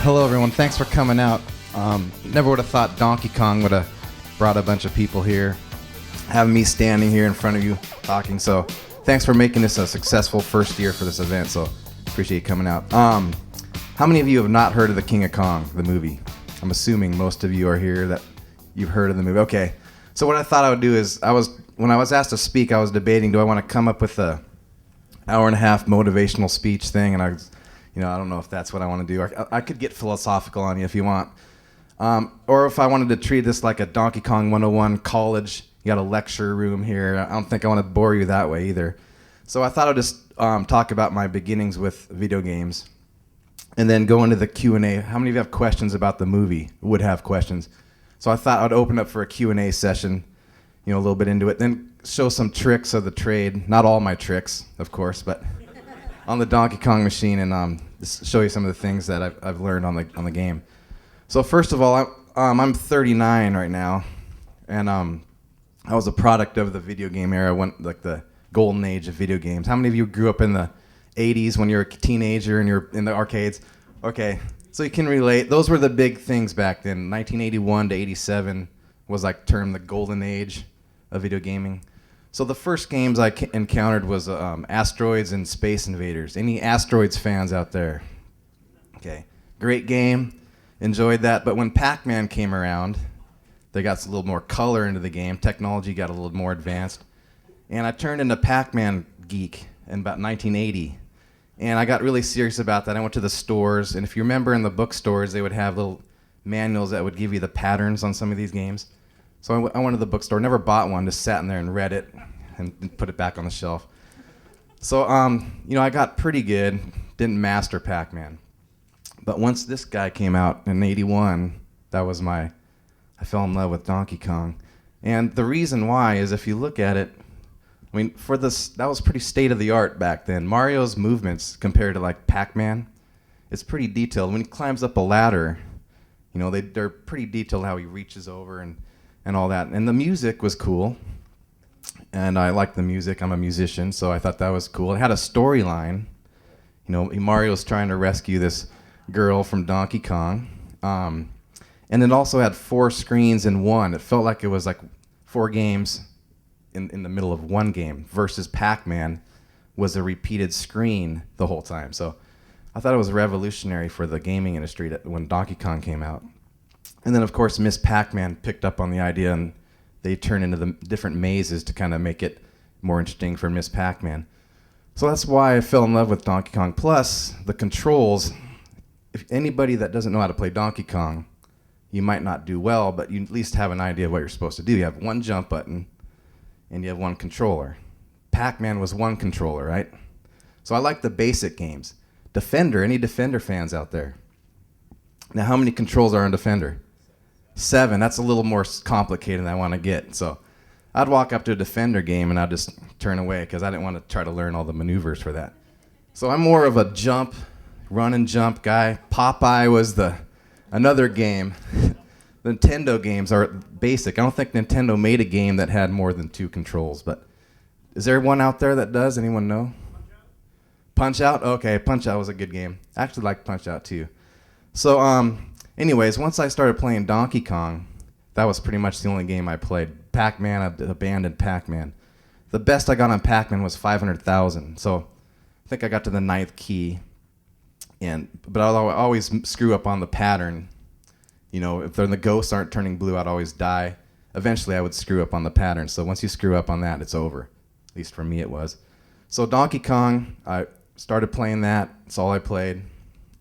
Hello, everyone. Thanks for coming out. Never would have thought Donkey Kong would have brought a bunch of people here, having me standing here in front of you talking. So thanks for making this a successful first year for this event. So appreciate you coming out. How many of you have not heard of the King of Kong, the movie? I'm assuming most of you are here that you've heard of the movie. Okay. So what I thought I would do is when I was asked to speak, I was debating, do I want to come up with a hour and a half motivational speech thing? And I don't know if that's what I want to do. I could get philosophical on you if you want. Or if I wanted to treat this like a Donkey Kong 101 college, you got a lecture room here. I don't think I want to bore you that way either. So I thought I'd just talk about my beginnings with video games and then go into the Q&A. How many of you have questions about the movie? Would have questions. So I thought I'd open up for a Q&A session, a little bit into it, then show some tricks of the trade. Not all my tricks, of course, but on the Donkey Kong machine, and just show you some of the things that I've learned on the game. So first of all, I'm 39 right now, and I was a product of the video game era, like the golden age of video games. How many of you grew up in the 80s when you were a teenager and you're in the arcades? Okay, so you can relate. Those were the big things back then. 1981 to 87 was like termed the golden age of video gaming. So the first games I encountered was Asteroids and Space Invaders. Any Asteroids fans out there? Okay, great game. Enjoyed that. But when Pac-Man came around, they got a little more color into the game. Technology got a little more advanced. And I turned into Pac-Man geek in about 1980. And I got really serious about that. I went to the stores. And if you remember in the bookstores, they would have little manuals that would give you the patterns on some of these games. So I went to the bookstore, never bought one, just sat in there and read it and put it back on the shelf. So, I got pretty good, didn't master Pac-Man. But once this guy came out in 81, I fell in love with Donkey Kong. And the reason why is if you look at it, that was pretty state-of-the-art back then. Mario's movements compared to like Pac-Man, it's pretty detailed. When he climbs up a ladder, they're pretty detailed how he reaches over and all that. And the music was cool. And I liked the music. I'm a musician, so I thought that was cool. It had a storyline. Mario's trying to rescue this girl from Donkey Kong. And it also had 4 screens in one. It felt like it was like 4 games in the middle of one game versus Pac-Man was a repeated screen the whole time. So I thought it was revolutionary for the gaming industry when Donkey Kong came out. And then, of course, Miss Pac-Man picked up on the idea, and they turned into the different mazes to kind of make it more interesting for Miss Pac-Man. So that's why I fell in love with Donkey Kong. Plus, the controls, if anybody that doesn't know how to play Donkey Kong, you might not do well, but you at least have an idea of what you're supposed to do. You have one jump button, and you have one controller. Pac-Man was one controller, right? So I like the basic games. Defender, any Defender fans out there? Now, how many controls are on Defender? 7. That's a little more complicated than I want to get. So I'd walk up to a Defender game and I'd just turn away because I didn't want to try to learn all the maneuvers for that. So I'm more of a run and jump guy. Popeye was another game. The Nintendo games are basic. I don't think Nintendo made a game that had more than 2 controls. But is there one out there that does? Anyone know? Punch-Out? Okay, Punch-Out was a good game. I actually liked Punch-Out too. So, anyways, once I started playing Donkey Kong, that was pretty much the only game I played. Pac-Man, I abandoned Pac-Man. The best I got on Pac-Man was 500,000. So I think I got to the 9th key. But I'll always screw up on the pattern. If the ghosts aren't turning blue, I'd always die. Eventually, I would screw up on the pattern. So once you screw up on that, it's over. At least for me, it was. So Donkey Kong, I started playing that. That's all I played.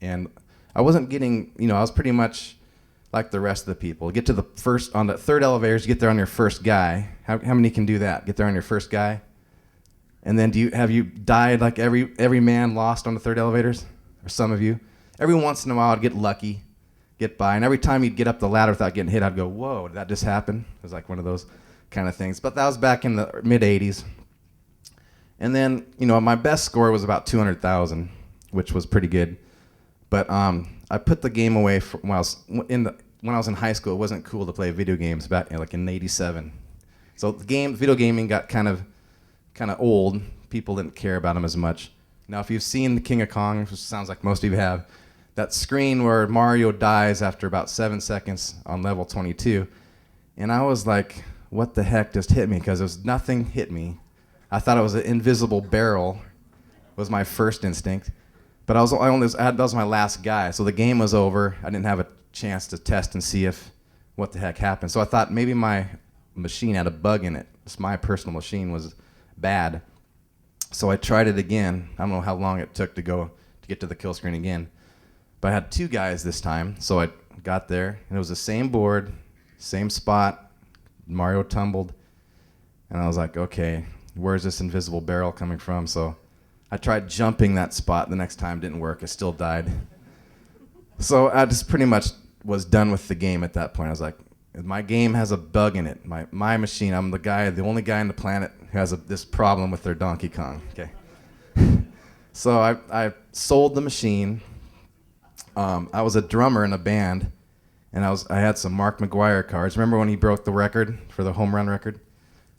And I wasn't getting, I was pretty much like the rest of the people. Get to on the 3rd elevators, you get there on your first guy. How many can do that? Get there on your first guy? And then have you died like every man lost on the 3rd elevators? Or some of you? Every once in a while I'd get lucky, get by, and every time you'd get up the ladder without getting hit, I'd go, whoa, did that just happen? It was like one of those kind of things. But that was back in the mid-'80s. And then, my best score was about 200,000, which was pretty good. But I put the game away when I was in high school. It wasn't cool to play video games back like in '87. So video gaming got kind of old. People didn't care about them as much. Now, if you've seen The King of Kong, which sounds like most of you have, that screen where Mario dies after about 7 seconds on level 22. And I was like, what the heck just hit me? Because nothing hit me. I thought it was an invisible barrel, was my first instinct. But that was my last guy. So the game was over. I didn't have a chance to test and see what the heck happened. So I thought maybe my machine had a bug in it. Just my personal machine was bad. So I tried it again. I don't know how long it took to get to the kill screen again. But I had 2 guys this time. So I got there, and it was the same board, same spot. Mario tumbled. And I was like, okay, where's this invisible barrel coming from? So I tried jumping that spot. The next time didn't work. I still died. So I just pretty much was done with the game at that point. I was like, my game has a bug in it. My machine, I'm the only guy on the planet who has this problem with their Donkey Kong. Okay. So I sold the machine. I was a drummer in a band, and I had some Mark McGuire cards. Remember when he broke the record for the home run record?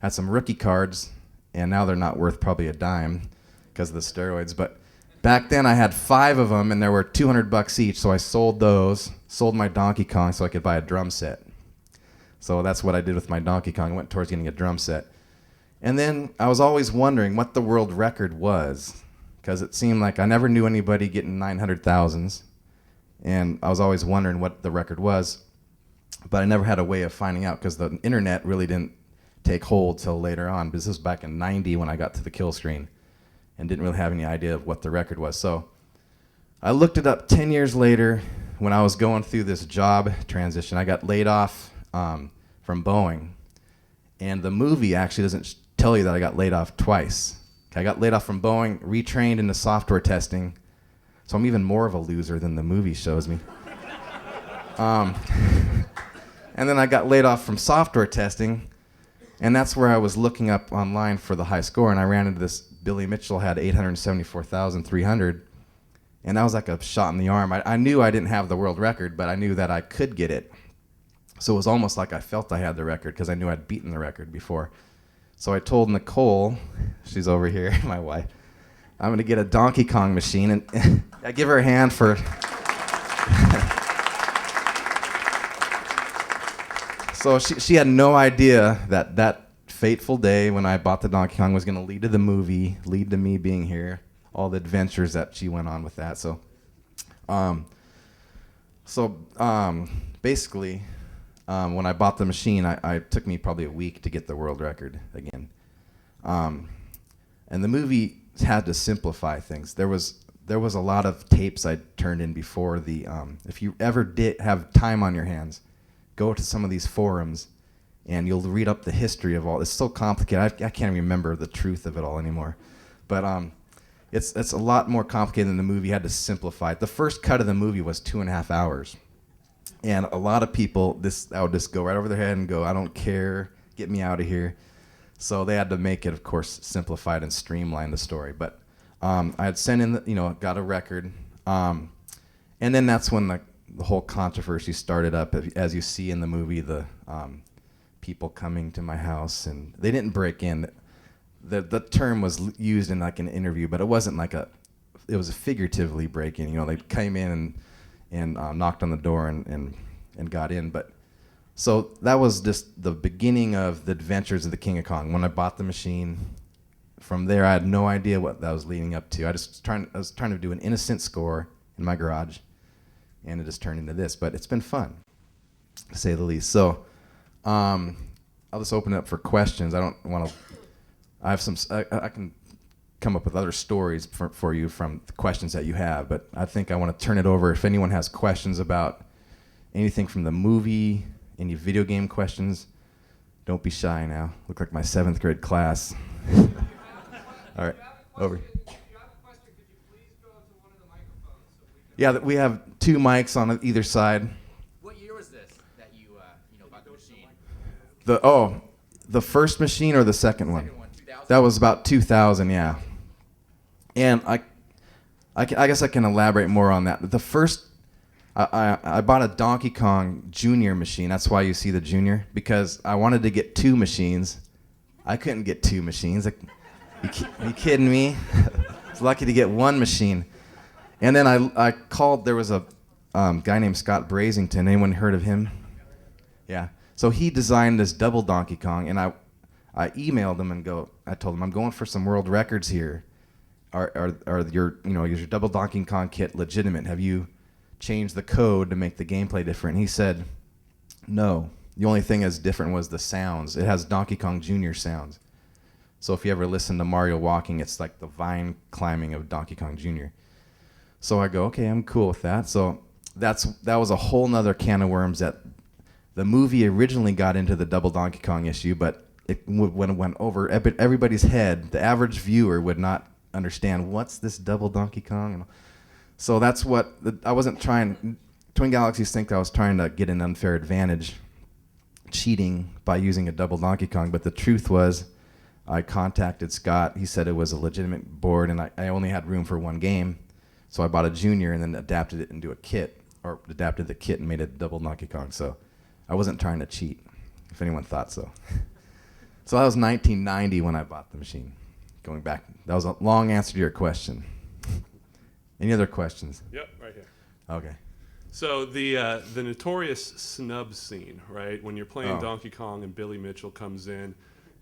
I had some rookie cards, and now they're not worth probably a dime because of the steroids. But back then I had 5 of them, and they were $200 each. So I sold those, sold my Donkey Kong so I could buy a drum set. So that's what I did with my Donkey Kong. I went towards getting a drum set. And then I was always wondering what the world record was, because it seemed like I never knew anybody getting 900,000s. And I was always wondering what the record was, but I never had a way of finding out because the internet really didn't take hold till later on. Because this was back in '90 when I got to the kill screen and didn't really have any idea of what the record was. So I looked it up 10 years later when I was going through this job transition. I got laid off from Boeing. And the movie actually doesn't tell you that I got laid off twice. I got laid off from Boeing, retrained into software testing. So I'm even more of a loser than the movie shows me. And then I got laid off from software testing, and that's where I was looking up online for the high score, and I ran into this. Billy Mitchell had 874,300, and that was like a shot in the arm. I knew I didn't have the world record, but I knew that I could get it. So it was almost like I felt I had the record because I knew I'd beaten the record before. So I told Nicole, she's over here, my wife, I'm going to get a Donkey Kong machine, and I give her a hand for... So she had no idea that fateful day when I bought the Donkey Kong was going to lead to the movie, lead to me being here, all the adventures that she went on with that. So basically, when I bought the machine, it took me probably a week to get the world record again. And the movie had to simplify things. There was a lot of tapes I turned in before the. If you ever did have time on your hands, go to some of these forums, and you'll read up the history of all. It's so complicated. I can't remember the truth of it all anymore, but it's a lot more complicated than the movie. You had to simplify it. The first cut of the movie was 2.5 hours, and a lot of people I would just go right over their head and go, I don't care, get me out of here. So they had to make it, of course, simplified and streamline the story. But I had sent in, got a record. And then that's when the whole controversy started up. As you see in the movie, the people coming to my house, and they didn't break in. The term was used in like an interview, but it wasn't like it was a figuratively break in. They came in and knocked on the door and got in. But so that was just the beginning of the adventures of the King of Kong. When I bought the machine, from there I had no idea what that was leading up to. I was trying to do an innocent score in my garage, and it just turned into this. But it's been fun, to say the least. So I'll just open it up for questions. I don't want to. I have some. I can come up with other stories for you from the questions that you have, but I think I want to turn it over. If anyone has questions about anything from the movie, any video game questions, don't be shy now. Look like my 7th grade class. All right, over. If you have a question, could you please go to one of the microphones? Yeah, we have 2 mics on either side. What year was this that you bought the machine? The first machine or the second one? Second one, 2000? That was about 2000, yeah. And I guess I can elaborate more on that. The first, I bought a Donkey Kong Junior machine. That's why you see the Junior, because I wanted to get 2 machines. I couldn't get 2 machines. Are you kidding me? I was lucky to get 1 machine. And then I called. There was a guy named Scott Brazington. Anyone heard of him? Yeah. So he designed this double Donkey Kong, and I emailed him and I told him I'm going for some world records here. Are your is your double Donkey Kong kit legitimate? Have you changed the code to make the gameplay different? And he said, no. The only thing that's different was the sounds. It has Donkey Kong Jr. sounds. So if you ever listen to Mario walking, it's like the vine climbing of Donkey Kong Jr. So I go, okay, I'm cool with that. So that was a whole nother can of worms that the movie originally got into the double Donkey Kong issue, but when it went over everybody's head, the average viewer would not understand what's this double Donkey Kong. So that's what I wasn't trying. Twin Galaxies think I was trying to get an unfair advantage, cheating by using a double Donkey Kong. But the truth was, I contacted Scott. He said it was a legitimate board, and I only had room for one game, so I bought a Junior and then adapted it into a kit, or adapted the kit and made it a double Donkey Kong. So I wasn't trying to cheat, if anyone thought so. So that was 1990 when I bought the machine. Going back, that was a long answer to your question. Any other questions? Yep, right here. Okay. So the notorious snub scene, right? When you're playing Oh. Donkey Kong and Billy Mitchell comes in,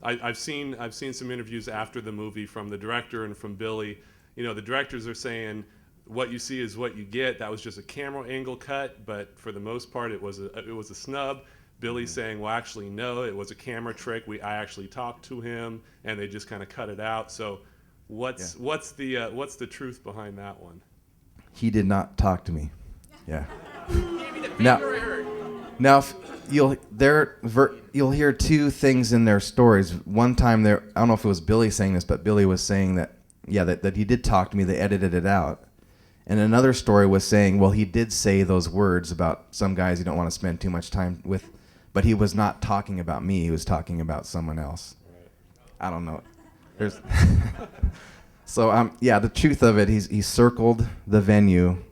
I've seen some interviews after the movie from the director and from Billy. The directors are saying what you see is what you get. That was just a camera angle cut, but for the most part, it was a snub. Billy's saying, well, actually, no, it was a camera trick. I actually talked to him, and they just kind of cut it out. So, what's the truth behind that one? He did not talk to me. Yeah. Now, if you'll hear two things in their stories. One time, I don't know if it was Billy saying this, but Billy was saying that he did talk to me. They edited it out. And another story was saying, well, he did say those words about some guys you don't want to spend too much time with. But he was not talking about me. He was talking about someone else. Right. I don't know. So the truth of it, he circled the venue.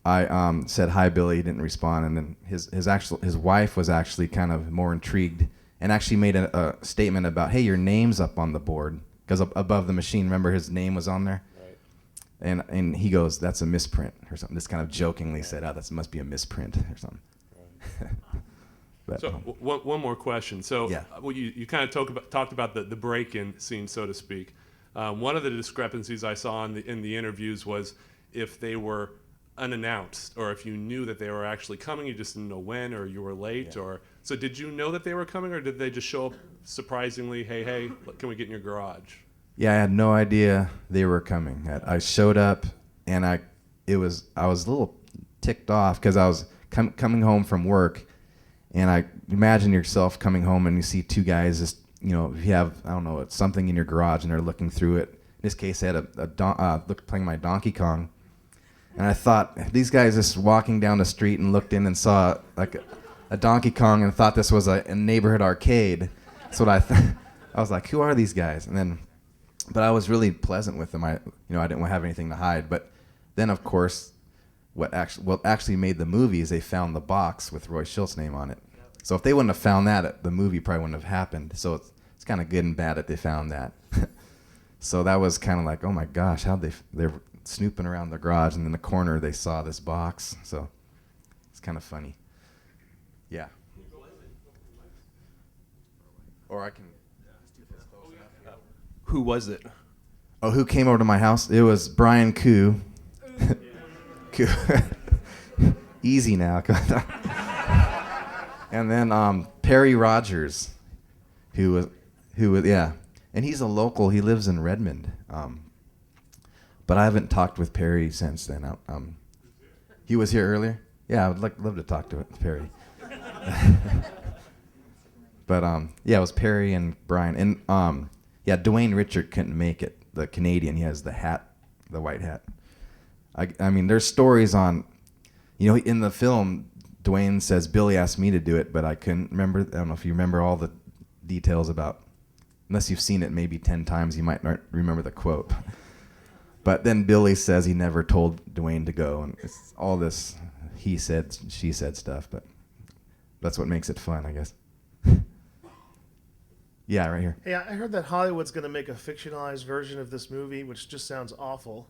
I said hi, Billy. He didn't respond, and then his wife was actually kind of more intrigued and actually made a statement about, hey, your name's up on the board, because above the machine, remember his name was on there. Right. And he goes, that's a misprint or something. Just kind of jokingly said, that must be a misprint or something. Right. But, so one more question. So yeah. You kind of talked about the break-in scene, so to speak. One of the discrepancies I saw in the interviews was if they were unannounced, or if you knew that they were actually coming, you just didn't know when, or you were late. Yeah. So did you know that they were coming, or did they just show up surprisingly? Hey, can we get in your garage? Yeah, I had no idea they were coming. I showed up, and I was a little ticked off because I was coming home from work. And I imagine yourself coming home and you see two guys just, if you have, I don't know, something in your garage and they're looking through it. In this case, I had playing my Donkey Kong. And I thought, these guys just walking down the street and looked in and saw like a Donkey Kong and thought this was a neighborhood arcade. That's what I thought. I was like, who are these guys? But I was really pleasant with them. I didn't have anything to hide. But then, of course, what actually made the movie is they found the box with Roy Schultz's name on it. So if they wouldn't have found that, the movie probably wouldn't have happened. So it's kind of good and bad that they found that. So that was kind of like, oh my gosh, they're snooping around the garage, and in the corner they saw this box. So it's kind of funny. Yeah. Or I can. Who was it? Oh, who came over to my house? It was Brian Koo. Koo. Easy now. And then Perry Rogers, who was, and he's a local. He lives in Redmond, but I haven't talked with Perry since then. He was here earlier. Yeah, I would love to talk to Perry. But it was Perry and Brian, and Dwayne Richard couldn't make it. The Canadian, he has the hat, the white hat. I mean, there's stories on, in the film. Dwayne says, Billy asked me to do it, but I couldn't remember. I don't know if you remember all the details about, unless you've seen it maybe 10 times, you might not remember the quote. But then Billy says he never told Dwayne to go, and it's all this he said, she said stuff, but that's what makes it fun, I guess. Yeah, right here. Hey, I heard that Hollywood's going to make a fictionalized version of this movie, which just sounds awful.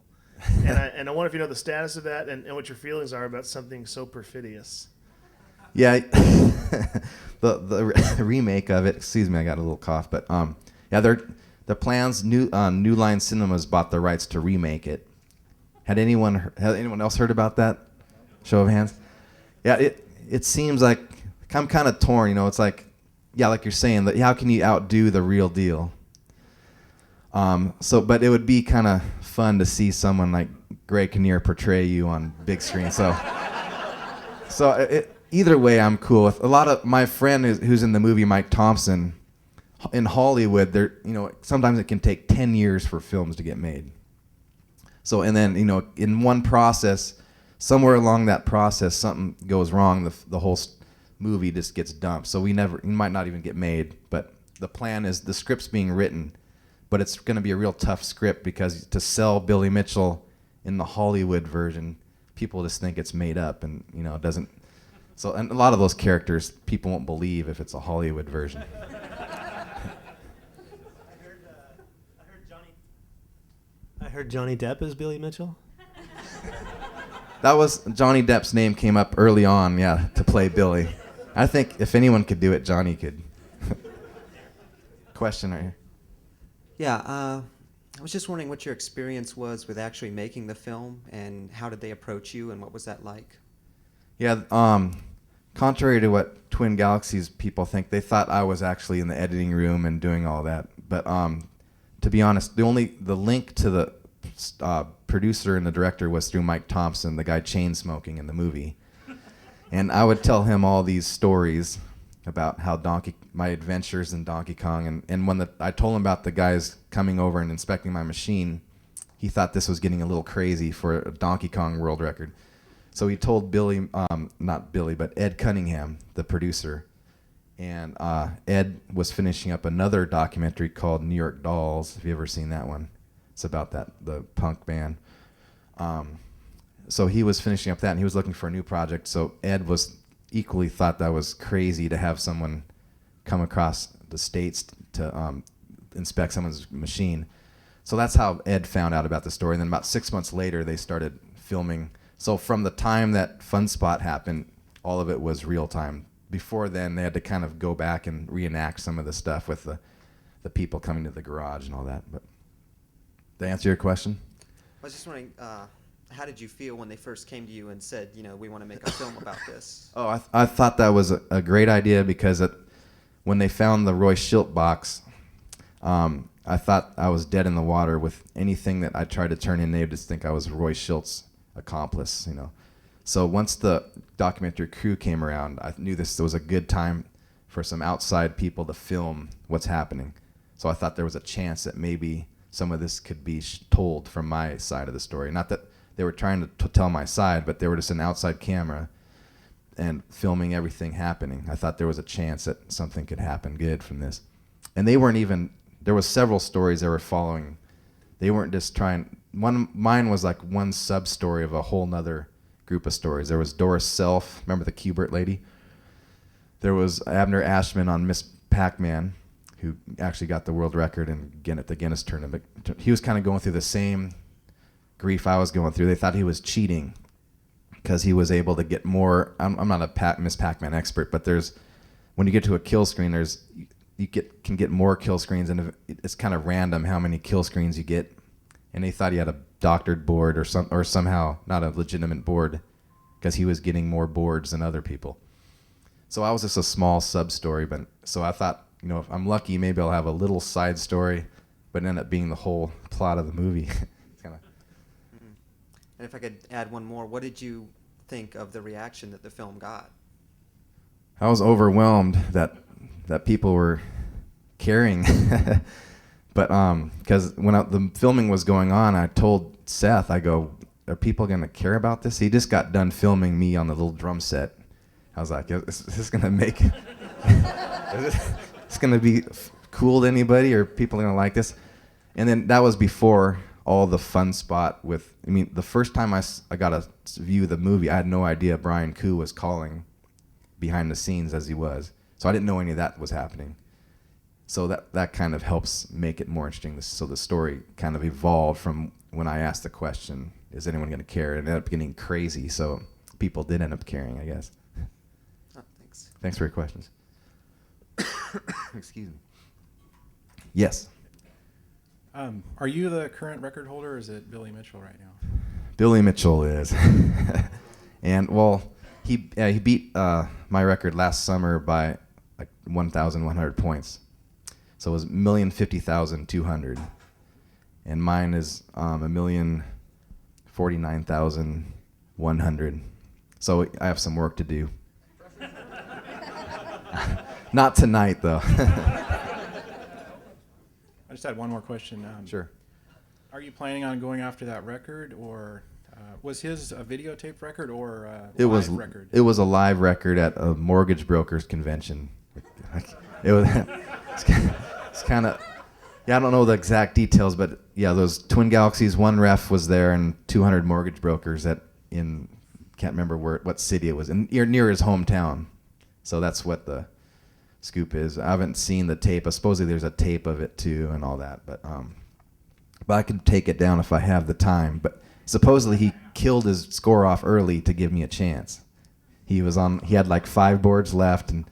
And I wonder if you know the status of that and what your feelings are about something so perfidious. Yeah, the remake of it. Excuse me, I got a little cough, but yeah, the plans. New Line Cinemas bought the rights to remake it. Had anyone else heard about that? Show of hands. Yeah, it seems like I'm kind of torn. You know, it's like, yeah, like you're saying, that how can you outdo the real deal? But it would be kind of fun to see someone like Greg Kinnear portray you on big screen. Either way, I'm cool with. A lot of my friend who's in the movie, Mike Thompson, in Hollywood, sometimes it can take 10 years for films to get made. So, and then, in one process, somewhere along that process, something goes wrong. The whole movie just gets dumped. So it might not even get made. But the plan is the script's being written, but it's going to be a real tough script because to sell Billy Mitchell in the Hollywood version, people just think it's made up, and it doesn't. So, and a lot of those characters, people won't believe if it's a Hollywood version. I heard Johnny Depp is Billy Mitchell. That was Johnny Depp's name came up early on, yeah, to play Billy. I think if anyone could do it, Johnny could. Question right here. Yeah, I was just wondering what your experience was with actually making the film, and how did they approach you, and what was that like? Yeah, contrary to what Twin Galaxies people think, they thought I was actually in the editing room and doing all that. But to be honest, the link to the producer and the director was through Mike Thompson, the guy chain smoking in the movie. And I would tell him all these stories about how my adventures in Donkey Kong, and when I told him about the guys coming over and inspecting my machine, he thought this was getting a little crazy for a Donkey Kong world record. So he told Billy, not Billy, but Ed Cunningham, the producer, and Ed was finishing up another documentary called New York Dolls. Have you ever seen that one? It's about the punk band. So he was finishing up that, and he was looking for a new project. So Ed was equally thought that was crazy to have someone come across the states to inspect someone's machine. So that's how Ed found out about the story. And then about 6 months later, they started filming. So from the time that Fun Spot happened, all of it was real time. Before then, they had to kind of go back and reenact some of the stuff with the people coming to the garage and all that. But to answer your question? I was just wondering, how did you feel when they first came to you and said, we want to make a film about this? Oh, I thought that was a great idea because when they found the Roy Schilt box, I thought I was dead in the water with anything that I tried to turn in. They would just think I was Roy Schilt's accomplice, So once the documentary crew came around, I knew this was a good time for some outside people to film what's happening. So I thought there was a chance that maybe some of this could be told from my side of the story. Not that they were trying to tell my side, but they were just an outside camera and filming everything happening. I thought there was a chance that something could happen good from this. And they weren't even, there was several stories they were following. They weren't just trying, mine was like one sub-story of a whole nother group of stories. There was Doris Self, remember the Q*bert lady? There was Abner Ashman on Miss Pac-Man, who actually got the world record at the Guinness tournament. He was kind of going through the same grief I was going through. They thought he was cheating because he was able to get more. I'm not a Miss Pac-Man expert, but when you get to a kill screen, can get more kill screens, and it's kind of random how many kill screens you get. And they thought he had a doctored board or somehow not a legitimate board because he was getting more boards than other people. So I was just a small sub-story, but so I thought, if I'm lucky, maybe I'll have a little side story, but it ended up being the whole plot of the movie. And if I could add one more, what did you think of the reaction that the film got? I was overwhelmed that people were caring. But because when the filming was going on, I told Seth, I go, are people going to care about this? He just got done filming me on the little drum set. I was like, is this going to make is this going to be cool to anybody? Or are people going to like this? And then that was before all the Fun Spot the first time I got a view of the movie, I had no idea Brian Koo was calling behind the scenes as he was. So I didn't know any of that was happening. So that kind of helps make it more interesting. So the story kind of evolved from when I asked the question, is anyone going to care? It ended up getting crazy, so people did end up caring, I guess. Oh, thanks. Thanks for your questions. Excuse me. Yes. Are you the current record holder, or is it Billy Mitchell right now? Billy Mitchell is. And, well, he beat my record last summer by like 1,100 points. So it was 1,050,200. And mine is 1,049,100. So I have some work to do. Not tonight, though. I just had one more question. Sure. Are you planning on going after that record, or was his a videotaped record or a It was live record? It was a live record at a mortgage brokers convention. It was. It's kind of. Yeah, I don't know the exact details, but yeah, those Twin Galaxies. One ref was there, and 200 mortgage brokers can't remember what city it was, near his hometown. So that's what the scoop is. I haven't seen the tape. Supposedly there's a tape of it too, and all that. But I could take it down if I have the time. But supposedly he killed his score off early to give me a chance. He had like 5 boards left, and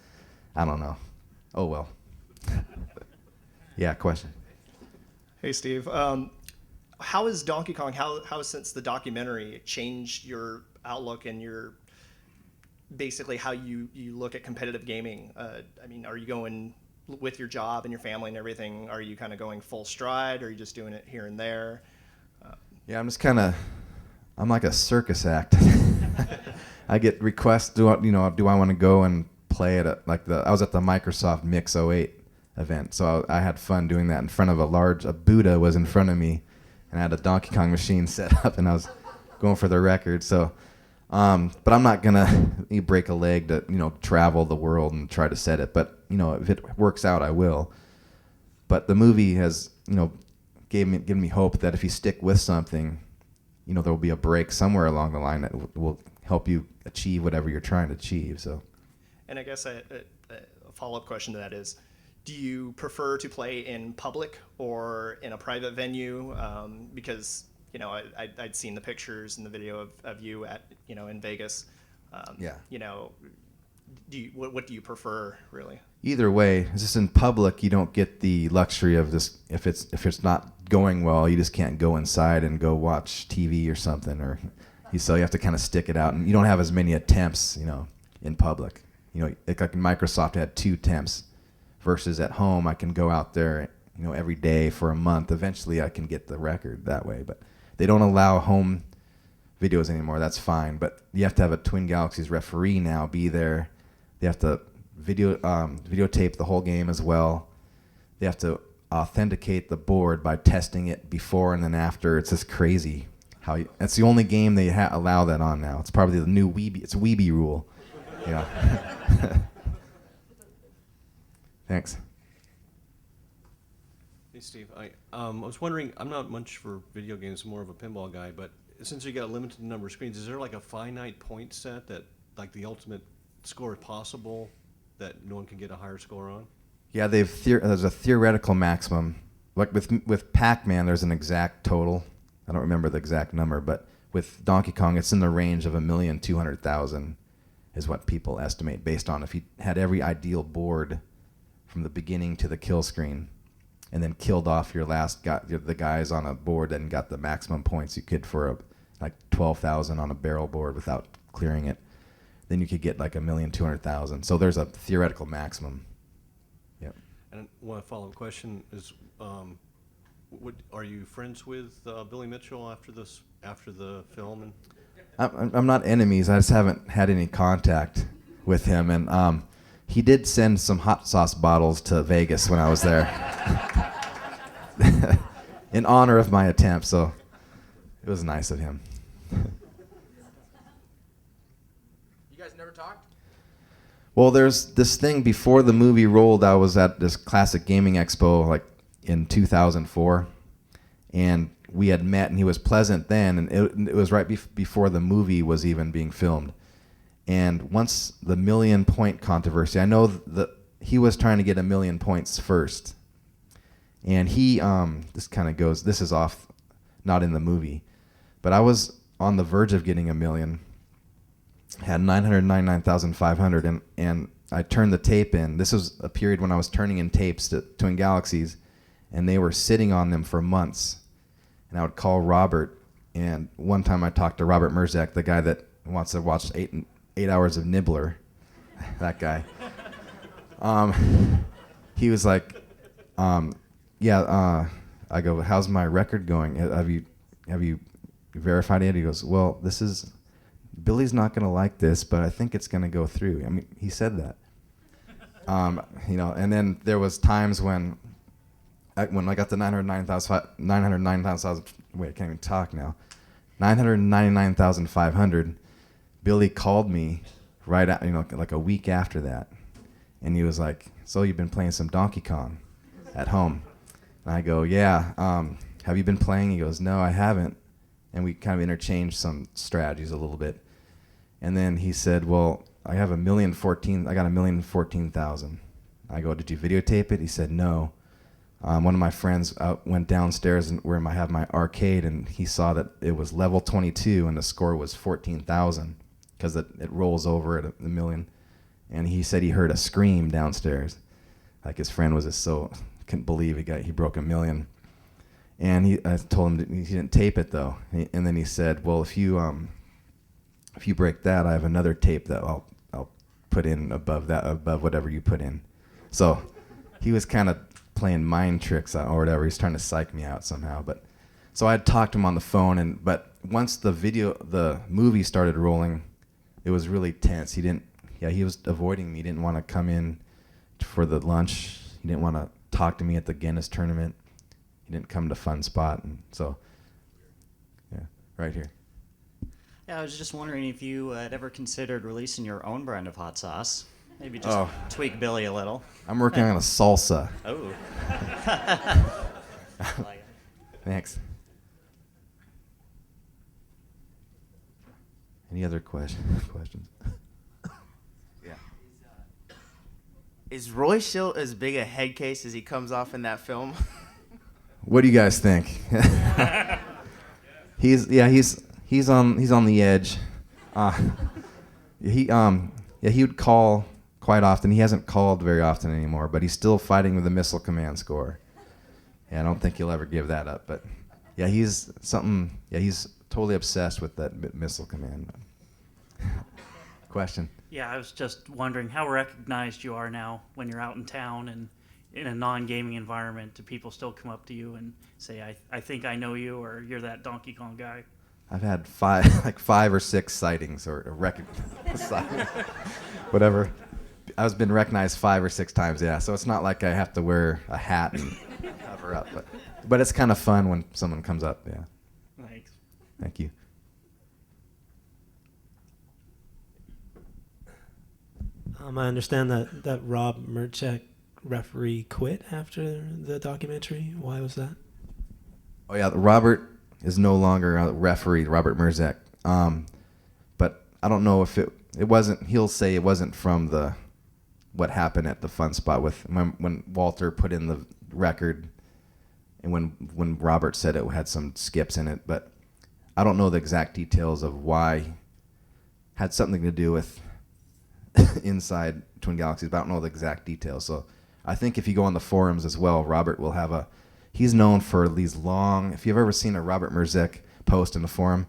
I don't know. Oh well. Yeah, question. Hey, Steve. How has Donkey Kong, how has since the documentary changed your outlook and your basically how you look at competitive gaming? I mean, are you going with your job and your family and everything? Are you kind of going full stride, or are you just doing it here and there? Yeah, I'm like a circus act. I get requests. Do I want to go and play at I was at the Microsoft Mix '08 event, so I had fun doing that in front of a Buddha was in front of me, and I had a Donkey Kong machine set up, and I was going for the record. So, but I'm not gonna break a leg to travel the world and try to set it. But if it works out, I will. But the movie has given me hope that if you stick with something, there will be a break somewhere along the line that will help you achieve whatever you're trying to achieve. So. And I guess a follow-up question to that is, do you prefer to play in public or in a private venue? Because I'd seen the pictures and the video of you at in Vegas. Yeah. What do you prefer, really? Either way, it's just in public you don't get the luxury of this. If it's not going well, you just can't go inside and go watch TV or something, so you have to kind of stick it out, and you don't have as many attempts, in public. Like in Microsoft, I had 2 attempts. Versus at home, I can go out there, every day for a month. Eventually, I can get the record that way. But they don't allow home videos anymore. That's fine. But you have to have a Twin Galaxies referee now be there. They have to videotape the whole game as well. They have to authenticate the board by testing it before and then after. It's just crazy. That's the only game they allow that on now. It's probably the new Wiebe. It's a Wiebe rule. Yeah. Thanks. Hey, Steve. I was wondering, I'm not much for video games, more of a pinball guy, but since you got a limited number of screens, is there like a finite point set that, like the ultimate score possible, that no one can get a higher score on? Yeah, there's a theoretical maximum. Like with Pac-Man, there's an exact total. I don't remember the exact number, but with Donkey Kong, it's in the range of 1,200,000 is what people estimate based on if you had every ideal board from the beginning to the kill screen, and then killed off the guys on a board and got the maximum points you could for like 12,000 on a barrel board without clearing it. Then you could get like 1,200,000. So there's a theoretical maximum. Yep. And one follow-up question is, are you friends with Billy Mitchell after the film? And I'm not enemies. I just haven't had any contact with him, and he did send some hot sauce bottles to Vegas when I was there in honor of my attempt, so it was nice of him. You guys never talked? Well, there's this thing before the movie rolled. I was at this Classic Gaming Expo like in 2004, and we had met, and he was pleasant then, and it was right before the movie was even being filmed. And once the 1,000,000 point controversy, I know that he was trying to get 1,000,000 points first. And he, this kind of goes, this is off not in the movie. But I was on the verge of getting a million. Had 999,500, and I turned the tape in. This was a period when I was turning in tapes to Twin Galaxies, and they were sitting on them for months. And I would call Robert, and one time I talked to Robert Merzak, the guy that wants to watch 8 hours of Nibbler, that guy. He was like, I go, how's my record going? Have you verified it? He goes, well, Billy's not going to like this, but I think it's going to go through. I mean, he said that. And then there was times when I got the 909,000, wait, I can't even talk now. 999,500, Billy called me right at, like a week after that. And he was like, so you've been playing some Donkey Kong at home? And I go, yeah. Have you been playing? He goes, no, I haven't. And we kind of interchanged some strategies a little bit. And then he said, well, I got 1,014,000. I go, did you videotape it? He said, no. One of my friends went downstairs where I have my arcade, and he saw that it was level 22 and the score was 14,000 because it rolls over at a million. And he said he heard a scream downstairs. Like his friend was just so, couldn't believe he broke a million. And I told him that he didn't tape it though. And then he said, well, if you break that, I have another tape that I'll put in above whatever you put in. So he was kind of playing mind tricks or whatever. He's trying to psych me out somehow. But so I had talked to him on the phone, but once the movie started rolling, it was really tense. He was avoiding me. He didn't want to come in for the lunch. He didn't want to talk to me at the Guinness tournament. He didn't come to Fun Spot, and so yeah, right here. Yeah, I was just wondering if you had ever considered releasing your own brand of hot sauce. Maybe just tweak Billy a little. I'm working on a salsa. Oh. Thanks. Any other questions? Yeah. Is Roy Schilt as big a head case as he comes off in that film? What do you guys think? He's on the edge. He would call quite often. He hasn't called very often anymore, but he's still fighting with the Missile Command score. Yeah, I don't think he'll ever give that up. But yeah, he's totally obsessed with that Missile Command. Question? Yeah, I was just wondering how recognized you are now when you're out in town and in a non-gaming environment. Do people still come up to you and say, I think I know you, or you're that Donkey Kong guy? I've had 5 or 6 sightings or whatever. I've been recognized 5 or 6 times, yeah. So it's not like I have to wear a hat and cover up. But it's kind of fun when someone comes up, yeah. Thanks. Thank you. I understand that Rob Merchek referee quit after the documentary. Why was that? Oh yeah, Robert is no longer a referee, Robert Merzak. But I don't know if it wasn't. He'll say it wasn't from what happened at the Fun Spot with when Walter put in the record, and when Robert said it had some skips in it. But I don't know the exact details of why. Had something to do with inside Twin Galaxies, but I don't know the exact details. So I think if you go on the forums as well, Robert will have he's known for these long, if you've ever seen a Robert Merzak post in the forum,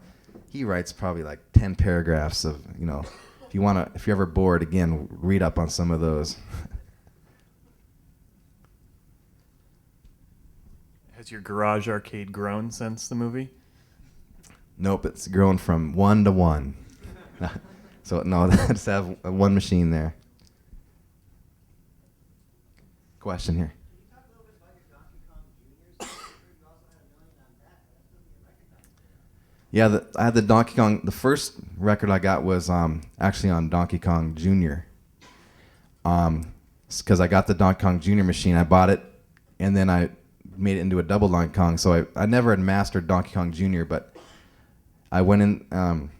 he writes probably like 10 paragraphs of, if you're ever bored, again, read up on some of those. Has your garage arcade grown since the movie? Nope, it's grown from 1 to 1. So no, I just have one machine there. Question here. Yeah, I had the Donkey Kong. The first record I got was actually on Donkey Kong Jr. Because I got the Donkey Kong Jr. machine, I bought it, and then I made it into a double Donkey Kong. So I never had mastered Donkey Kong Jr., but I went in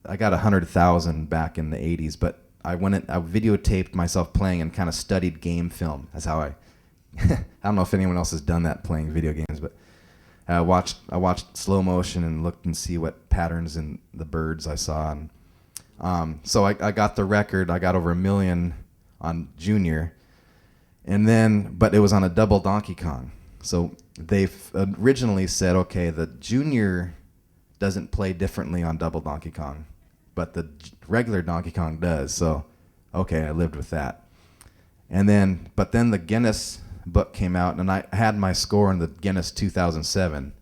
I got 100,000 back in the 80s, but I videotaped myself playing and kind of studied game film. That's how I don't know if anyone else has done that playing video games, but I watched slow motion and looked and see what patterns in the birds I saw. And so I got the record. I got over 1 million on Junior, but it was on a double Donkey Kong. So they originally said, okay, the Junior doesn't play differently on double Donkey Kong, but the regular Donkey Kong does. So, okay, I lived with that. But then the Guinness book came out, and I had my score in the Guinness 2007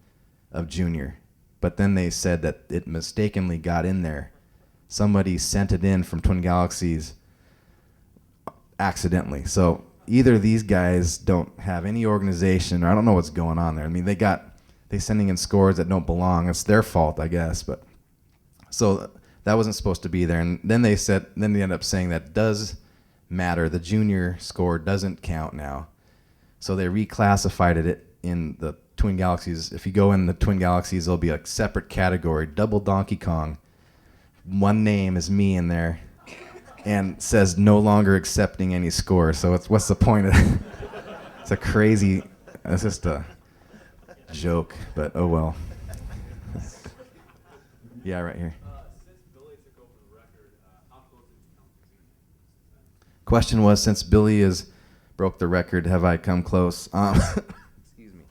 of Junior. But then they said that it mistakenly got in there. Somebody sent it in from Twin Galaxies accidentally. So either these guys don't have any organization, or I don't know what's going on there. I mean, they sending in scores that don't belong. It's their fault, I guess. But so that wasn't supposed to be there. And then they ended up saying that does matter. The Junior score doesn't count now. So they reclassified it in the Twin Galaxies. If you go in the Twin Galaxies, there'll be a separate category, double Donkey Kong. One name is me in there, and says no longer accepting any score. So what's the point of it? It's just a joke, but oh well. Yeah, right here. Since Billy took over the record, how close did you come to? Question was, since Billy broke the record, have I come close? Excuse me.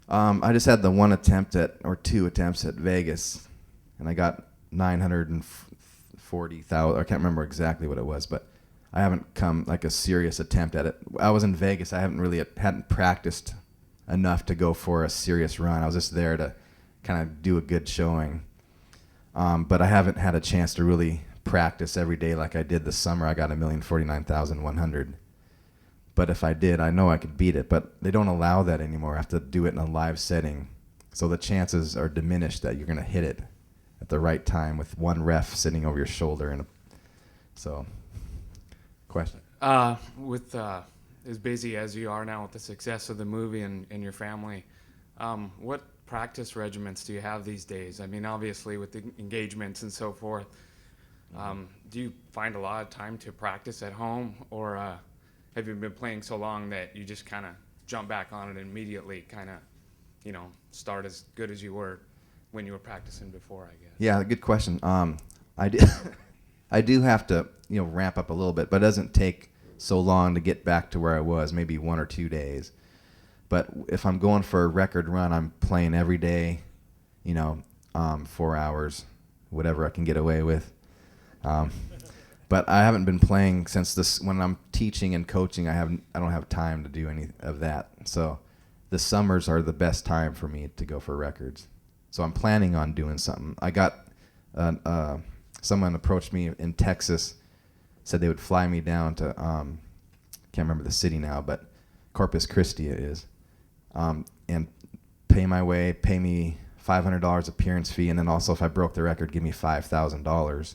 I just had the two attempts at Vegas, and I got 940,000. I can't remember exactly what it was, but I haven't come like a serious attempt at it. I was in Vegas. I hadn't practiced enough to go for a serious run. I was just there to kind of do a good showing. But I haven't had a chance to really practice every day like I did this summer. I got 1,049,100. But if I did, I know I could beat it. But they don't allow that anymore. I have to do it in a live setting. So the chances are diminished that you're going to hit it at the right time with one ref sitting over your shoulder. Question? With as busy as you are now with the success of the movie and your family, what practice regimens do you have these days? I mean, obviously with the engagements and so forth, do you find a lot of time to practice at home, or have you been playing so long that you just kind of jump back on it and immediately kind of, start as good as you were when you were practicing before, I guess? Yeah, good question. I do have to, ramp up a little bit, but it doesn't take so long to get back to where I was, maybe 1 or 2 days. But if I'm going for a record run, I'm playing every day, 4 hours, whatever I can get away with. But I haven't been playing since when I'm teaching and coaching, I don't have time to do any of that. So the summers are the best time for me to go for records. So I'm planning on doing something. I got someone approached me in Texas, said they would fly me down to can't remember the city now, but Corpus Christi it is, and pay me $500 appearance fee, and then also if I broke the record, give me $5,000.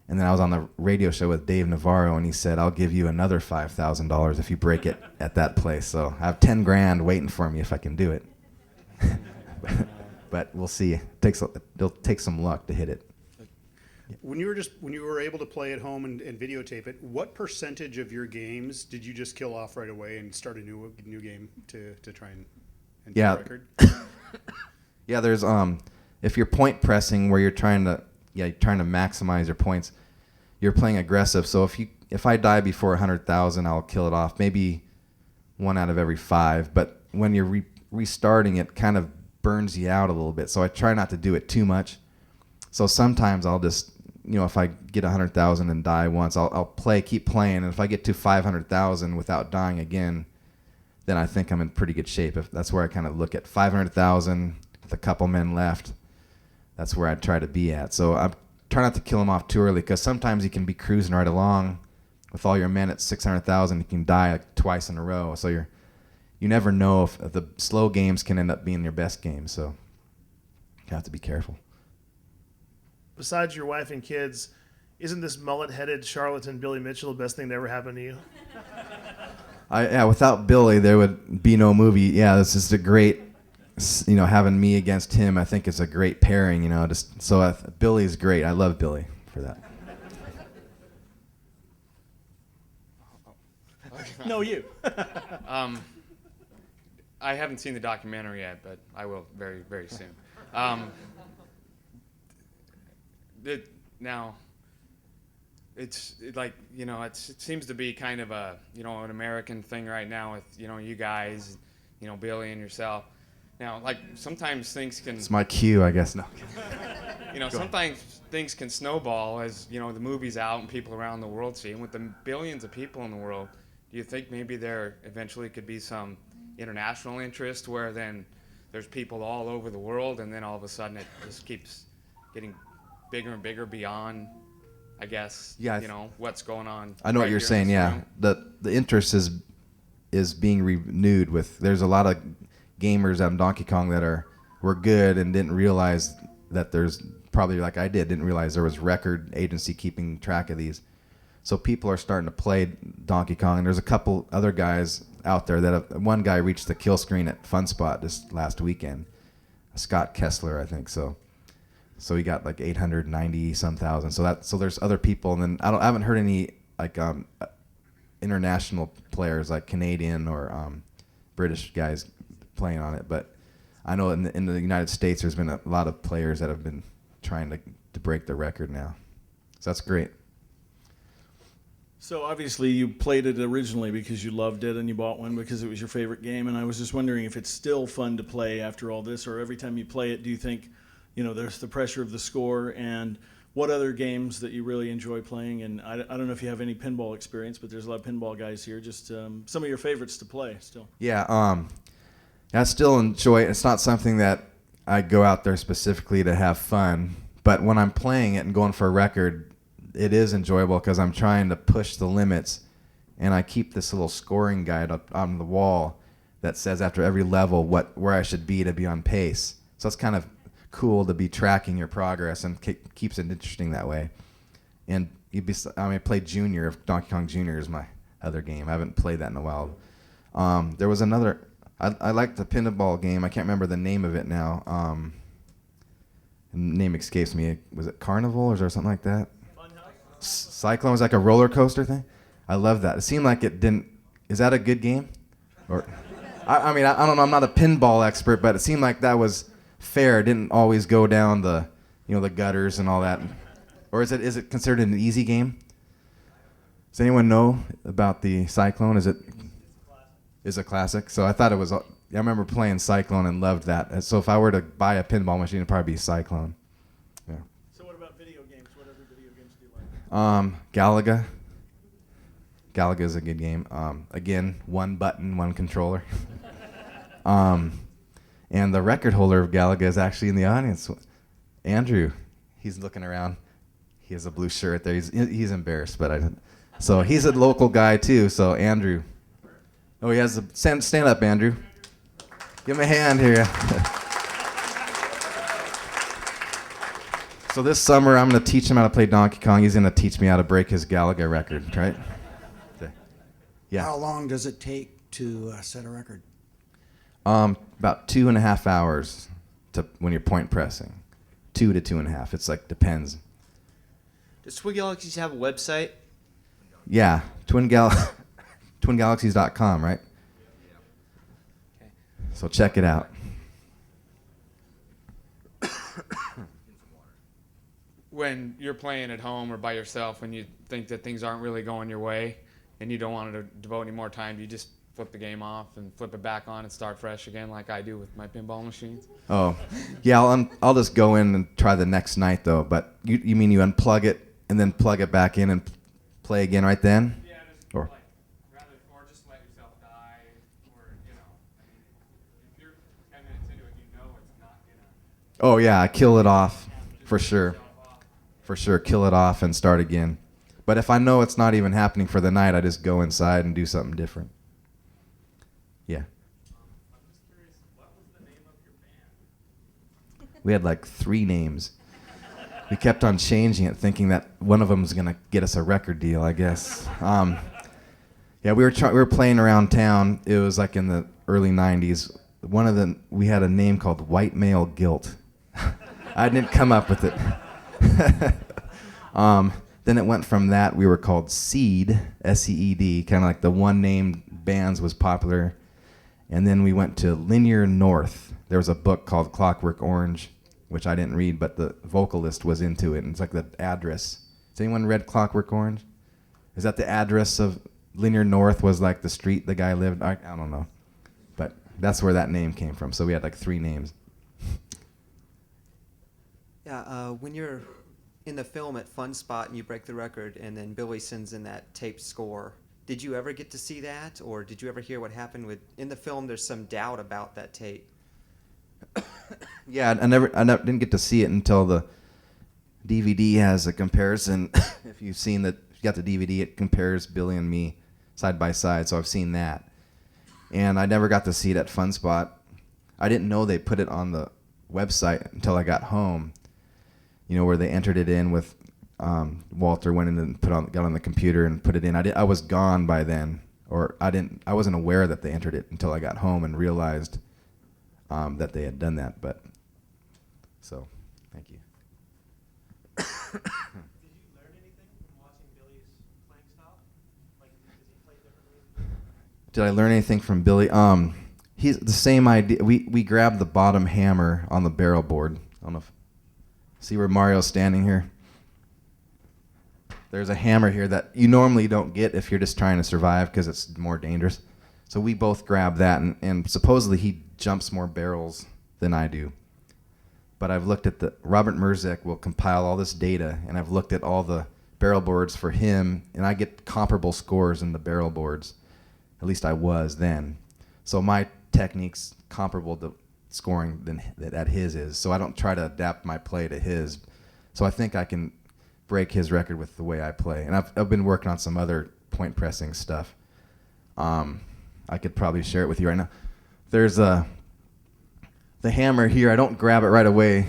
And then I was on the radio show with Dave Navarro, and he said, I'll give you another $5,000 if you break it at that place. So I have 10 grand waiting for me if I can do it. But we'll see. It'll take some luck to hit it. When you were able to play at home and videotape it, what percentage of your games did you just kill off right away and start a new game to try and do a record? Yeah, there's if you're point pressing where you're trying to maximize your points, you're playing aggressive. So if I die before 100,000, I'll kill it off. Maybe 1 out of every 5. But when you're restarting, it kind of burns you out a little bit. So I try not to do it too much. So sometimes I'll just, if I get 100,000 and die once, I'll keep playing. And if I get to 500,000 without dying again, then I think I'm in pretty good shape. If that's where I kind of look at 500,000 with a couple men left. That's where I try to be at. So I try not to kill them off too early, because sometimes you can be cruising right along with all your men at 600,000. You can die like twice in a row. So you never know if the slow games can end up being your best games. So you have to be careful. Besides your wife and kids, isn't this mullet-headed charlatan Billy Mitchell the best thing that ever happened to you? Without Billy, there would be no movie. Yeah, this is a great, having me against him. I think it's a great pairing. Billy's great. I love Billy for that. No, you. I haven't seen the documentary yet, but I will very, very soon. Now, it's like, you know, it seems to be kind of a, you know, an American thing right now with, you know, you guys, you know, Billy and yourself. Now, like, sometimes things can... It's my cue, I guess. No. You know, sometimes things can snowball as, you know, the movie's out and people around the world see. And with the billions of people in the world, do you think maybe there eventually could be some international interest where then there's people all over the world and then all of a sudden it just keeps getting bigger and bigger beyond, I guess, yeah, you know, what's going on? I know what you're saying, yeah. The interest is being renewed with, there's a lot of gamers on Donkey Kong that were good and didn't realize that there's, probably like I didn't realize there was record agency keeping track of these. So people are starting to play Donkey Kong, and there's a couple other guys out there one guy reached the kill screen at Fun Spot this last weekend, Scott Kessler, I think. So he got like 890 some thousand. So there's other people, and then I haven't heard any like international players like Canadian or British guys playing on it, but I know in the United States there's been a lot of players that have been trying to break the record now. So that's great. So obviously you played it originally because you loved it and you bought one because it was your favorite game, and I was just wondering if it's still fun to play after all this, or every time you play it, do you think, you know, there's the pressure of the score, and what other games that you really enjoy playing? And I don't know if you have any pinball experience, but there's a lot of pinball guys here. Just some of your favorites to play still. Yeah, I still enjoy it. It's not something that I go out there specifically to have fun, but when I'm playing it and going for a record, it is enjoyable because I'm trying to push the limits, and I keep this little scoring guide up on the wall that says after every level where I should be to be on pace. So it's kind of cool to be tracking your progress, and keeps it interesting that way. And I played Junior. Donkey Kong Junior is my other game. I haven't played that in a while. There was another. I liked the pinball game. I can't remember the name of it now. The name escapes me. Was it Carnival or something like that? Cyclone was like a roller coaster thing. I love that. It seemed like it didn't. Is that a good game? Or, I mean, I don't know. I'm not a pinball expert, but it seemed like that was fair. It didn't always go down the gutters and all that. Or is it considered an easy game? Does anyone know about the Cyclone? Is a classic? So I thought it was. I remember playing Cyclone and loved that. So if I were to buy a pinball machine, it'd probably be Cyclone. Yeah. So what about video games? What other video games do you like? Galaga. Galaga is a good game. Again, one button, one controller. And the record holder of Galaga is actually in the audience. Andrew, he's looking around. He has a blue shirt there. He's embarrassed, but so he's a local guy too. So Andrew, he has stand up, Andrew. Give him a hand here. So this summer I'm going to teach him how to play Donkey Kong. He's going to teach me how to break his Galaga record, right? Yeah. How long does it take to set a record? About 2.5 hours when you're point pressing. 2 to 2.5. It's like depends. Does Twin Galaxies have a website? Yeah, twingalaxies.com, right? Okay. So check it out. When you're playing at home or by yourself and you think that things aren't really going your way and you don't want to devote any more time, do you just flip the game off and flip it back on and start fresh again like I do with my pinball machines? Oh, yeah, I'll just go in and try the next night, though. But you mean you unplug it and then plug it back in and play again right then? Yeah, just or just let yourself die, or, you know, I mean, if you're 10 minutes into it, you know it's not gonna... Oh, yeah, I kill it off, for sure. For sure, kill it off and start again. But if I know it's not even happening for the night, I just go inside and do something different. Yeah. I'm just curious, what was the name of your band? We had like 3 names. We kept on changing it, thinking that one of them was gonna get us a record deal, I guess. Yeah, we were playing around town. It was like in the early '90s. We had a name called White Male Guilt. I didn't come up with it. Then it went from that. We were called Seed, S-E-E-D, kind of like the one name bands was popular. And then we went to Linear North. There was a book called Clockwork Orange, which I didn't read, but the vocalist was into it. And it's like the address. Has anyone read Clockwork Orange? Is that the address of Linear North was like the street the guy lived? I don't know. But that's where that name came from. So we had like 3 names. Yeah, when you're in the film at Fun Spot and you break the record and then Billy sends in that taped score, did you ever get to see that, or did you ever hear what happened with, in the film there's some doubt about that tape? Yeah, I never didn't get to see it until the DVD has a comparison. If you've seen that, if you got the DVD, it compares Billy and me side by side, so I've seen that. And I never got to see it at Fun Spot. I didn't know they put it on the website until I got home. You know, where they entered it in with Walter went in and got on the computer and put it in. I was gone by then, or I wasn't aware that they entered it until I got home and realized that they had done that. But so, thank you. Did you learn anything from watching Billy's playing style? Like, does he play differently? Did I learn anything from Billy? He's the same idea. We grabbed the bottom hammer on the barrel board. I don't know if, see where Mario's standing here? There's a hammer here that you normally don't get if you're just trying to survive because it's more dangerous. So we both grabbed that, and supposedly he jumps more barrels than I do. But I've looked at Robert Merzek will compile all this data, and I've looked at all the barrel boards for him, and I get comparable scores in the barrel boards. At least I was then. So my technique's comparable to scoring that his is. So I don't try to adapt my play to his. So I think I can break his record with the way I play. And I've been working on some other point pressing stuff. I could probably share it with you right now. There's the hammer here. I don't grab it right away.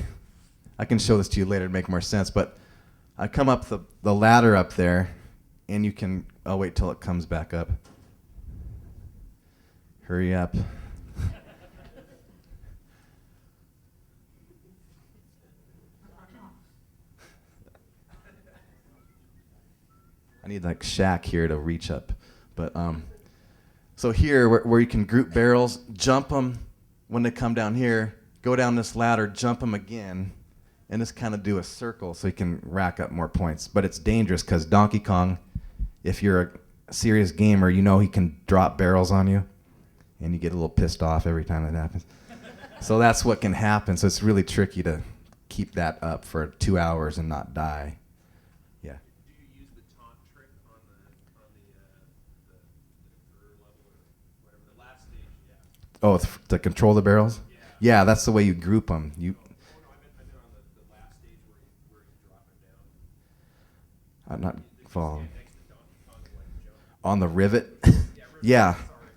I can show this to you later to make more sense. But I come up the ladder up there, and you can. I'll wait till it comes back up. Hurry up. I need like Shaq here to reach up. But so here where you can group barrels, jump them when they come down here, go down this ladder, jump them again, and just kind of do a circle so you can rack up more points. But it's dangerous because Donkey Kong, if you're a serious gamer, you know he can drop barrels on you, and you get a little pissed off every time that happens. So that's what can happen. So it's really tricky to keep that up for 2 hours and not die. Yeah. Do you use the taunt trick on the level or whatever, the last stage? Yeah. Oh, to control the barrels? Yeah, that's the way you group them. I meant on the last stage where you drop them down. I'm not following. On the rivet? Yeah.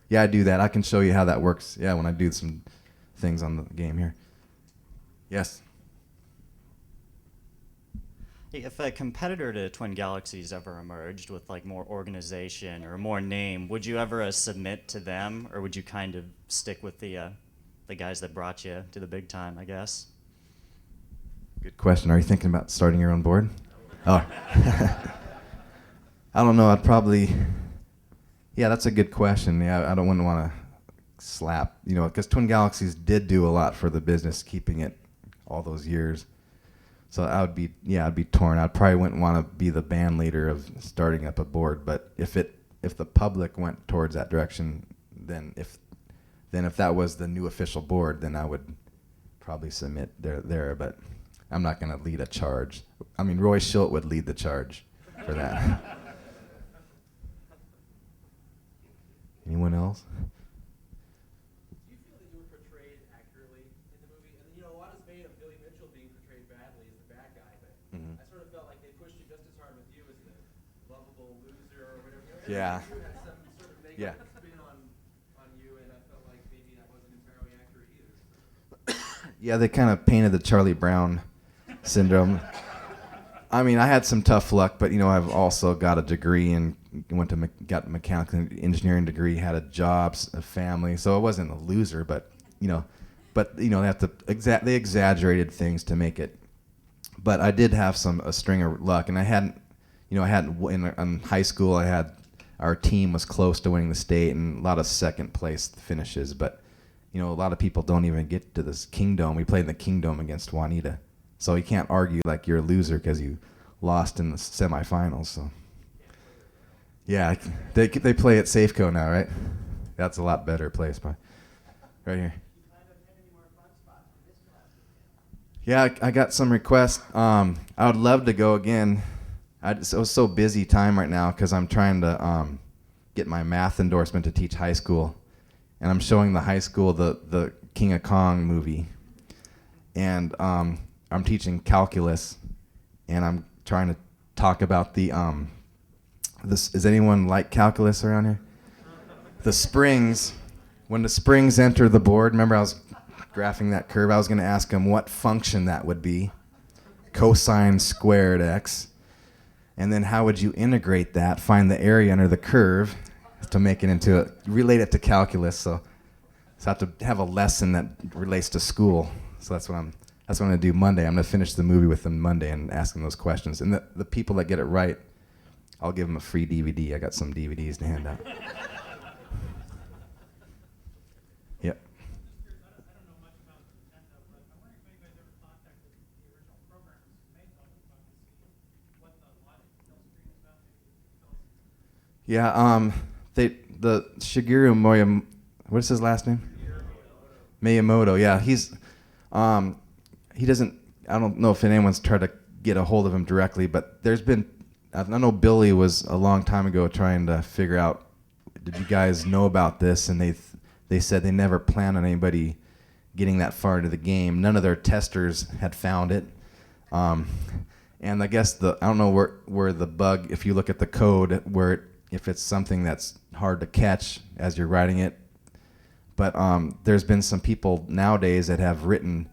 Yeah, I do that. I can show you how that works. Yeah, when I do some things on the game here. Yes. Hey, if a competitor to Twin Galaxies ever emerged with like more organization or more name, would you ever submit to them, or would you kind of stick with the guys that brought you to the big time, I guess? Good question. Are you thinking about starting your own board? Oh. I don't know. I'd probably... Yeah, that's a good question. Yeah, I wouldn't want to slap, because Twin Galaxies did do a lot for the business, keeping it all those years. So I'd be torn. I probably wouldn't want to be the band leader of starting up a board. But if the public went towards that direction, then if that was the new official board, then I would probably submit there. But I'm not going to lead a charge. I mean, Roy Schilt would lead the charge for that. Anyone else? Do you feel that you were portrayed accurately in the movie? And a lot is made of Billy Mitchell being portrayed badly as the bad guy, but I sort of felt like they pushed you just as hard with you as the lovable loser or whatever. Yeah. You had some sort of negative spin on you, and I felt like maybe that wasn't entirely accurate either. Yeah, they kind of painted the Charlie Brown syndrome. I mean, I had some tough luck, but I've also got a degree and got a mechanical engineering degree, had a job, a family, so I wasn't a loser. But they exaggerated things to make it. But I did have a string of luck, and I hadn't in high school I had our team was close to winning the state and a lot of second place finishes. But, you know, a lot of people don't even get to this Kingdom. We played in the Kingdom against Juanita. So you can't argue like you're a loser because you lost in the semifinals. So, yeah, they play at Safeco now, right? That's a lot better place, but right here. Yeah, I got some requests. I would love to go again. It was so busy time right now because I'm trying to get my math endorsement to teach high school, and I'm showing the high school the King of Kong movie, and I'm teaching calculus, and I'm trying to talk about the this. Is anyone like calculus around here? The springs, when the springs enter the board. Remember, I was graphing that curve. I was going to ask them what function that would be, cosine squared x, and then how would you integrate that, find the area under the curve to make it into relate it to calculus. So I have to have a lesson that relates to school. So that's what I'm going to do Monday. I'm going to finish the movie with them Monday and ask them those questions. And the people that get it right, I'll give them a free DVD. I got some DVDs to hand out. Yep. Yeah, the Shigeru Moya, what's his last name? Miyamoto. Yeah, he doesn't. I don't know if anyone's tried to get a hold of him directly, but there's been. I know Billy was a long time ago trying to figure out. Did you guys know about this? And they said they never planned on anybody getting that far into the game. None of their testers had found it. And I guess I don't know where the bug. If you look at the code, if it's something that's hard to catch as you're writing it. But there's been some people nowadays that have written.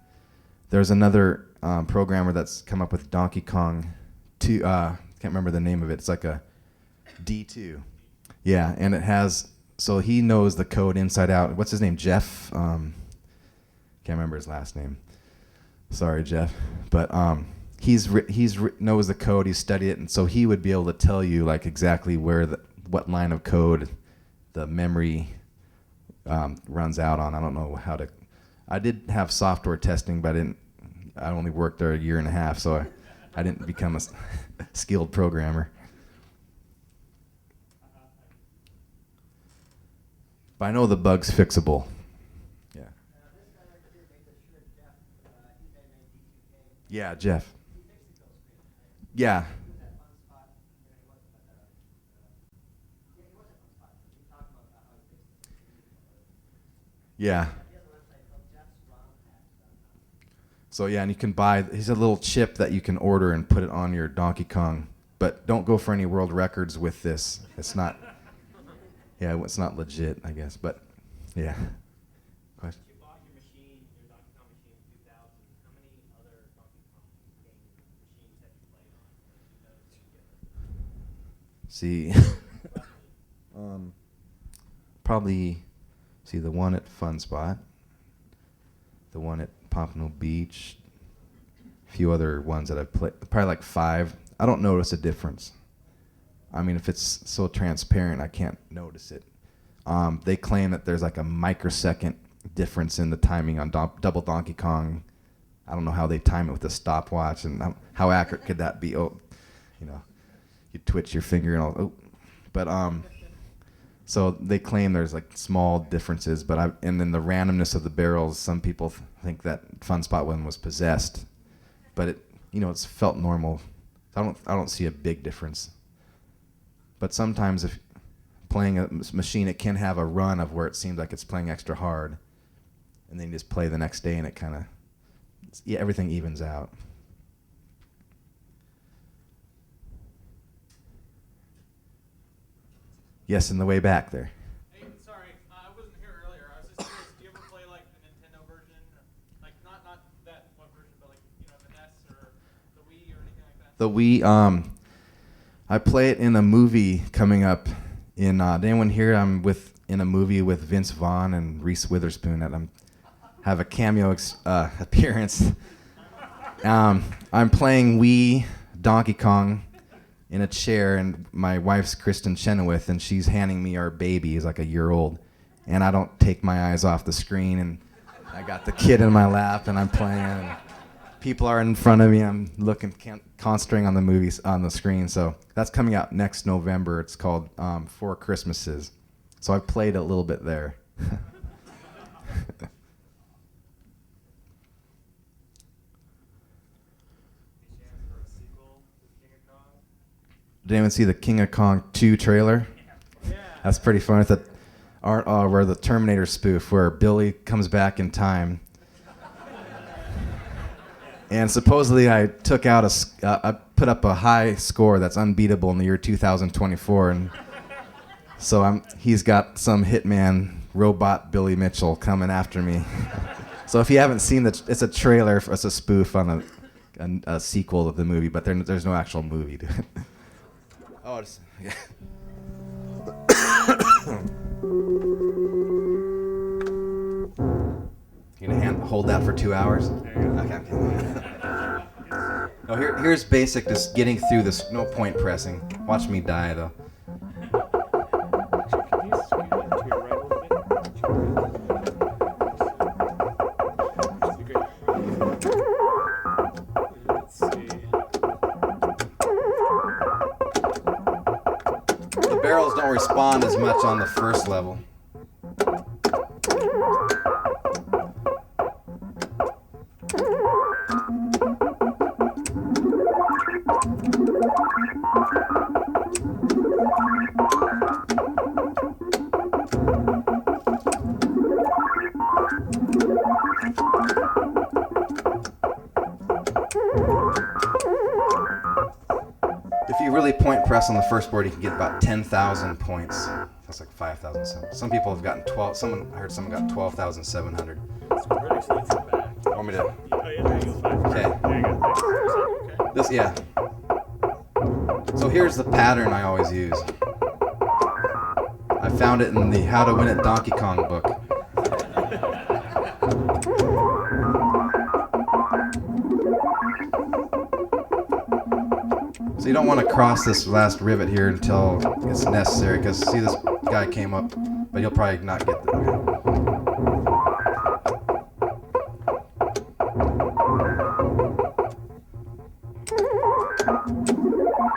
There's another programmer that's come up with Donkey Kong 2. Can't remember the name of it. It's like a D2. Yeah, and it has. So he knows the code inside out. What's his name? Jeff. Can't remember his last name. Sorry, Jeff. But he's knows the code. He's studied it, and so he would be able to tell you like exactly what line of code the memory runs out on. I don't know how to. I did have software testing, but I only worked there a year and a half, so I didn't become a skilled programmer. But I know the bug's fixable. Yeah. Yeah, Jeff. Yeah. Yeah. So yeah, and you can buy. He's a little chip that you can order and put it on your Donkey Kong. But don't go for any world records with this. It's not. Yeah, it's not legit, I guess. But yeah. Question. You bought your machine, your Donkey Kong machine in 2000. How many other Donkey Kong game machines have you played on? See, probably the one at Fun Spot, the one at Pompano Beach, a few other ones that I've played, probably like 5. I don't notice a difference. I mean, if it's so transparent, I can't notice it. They claim that there's like a microsecond difference in the timing on Double Donkey Kong. I don't know how they time it with a stopwatch, and how accurate could that be? Oh, you twitch your finger and all. Oh, but so they claim there's like small differences, but and then the randomness of the barrels. Some people think that Fun Spot one was possessed, but it's felt normal. I don't see a big difference. But sometimes if playing a machine, it can have a run of where it seems like it's playing extra hard, and then you just play the next day, and it kind of everything evens out. Yes, in the way back there. Hey, sorry, I wasn't here earlier. I was just curious. Do you ever play like the Nintendo version, or, like not that one version, but like the NES or the Wii or anything like that? The Wii, I play it in a movie coming up. Did anyone here? I'm in a movie with Vince Vaughn and Reese Witherspoon that have a cameo appearance. I'm playing Wii Donkey Kong in a chair, and my wife's Kristen Chenoweth, and she's handing me our baby. He's like a year old, and I don't take my eyes off the screen, and I got the kid in my lap, and I'm playing. And people are in front of me. I'm looking, concentrating on the movies on the screen. So that's coming out next November. It's called Four Christmases. So I played a little bit there. Did anyone see the King of Kong 2 trailer? Yeah. That's pretty fun. It's where the Terminator spoof, where Billy comes back in time. And supposedly I took out I put up a high score that's unbeatable in the year 2024, and so he's got some hitman robot Billy Mitchell coming after me. So if you haven't seen it's a trailer, it's a spoof on a sequel of the movie, but there's no actual movie to it. Oh, yeah. You gonna hold that for 2 hours? Okay. Oh, here's basic, just getting through this. No point pressing. Watch me die though. The barrels don't respond as much on the first level. If you really point press on the first board, you can get about 10,000 points. That's like 5,000. Some people have gotten 12. I heard someone got 12,700. Want me to? Okay. This, yeah. So here's the pattern I always use. I found it in the How to Win at Donkey Kong book. So you don't want to cross this last rivet here until it's necessary, because see, this guy came up, but he'll probably not get the...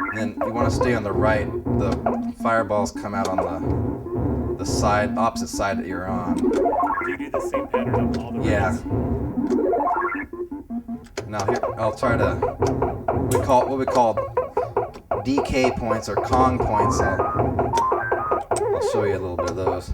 And then you want to stay on the right. The fireballs come out on the side, opposite side that you're on. Do you do the same pattern on all the Yeah. Now here, I'll try to, what we call DK points or Kong points. I'll show you a little bit of those.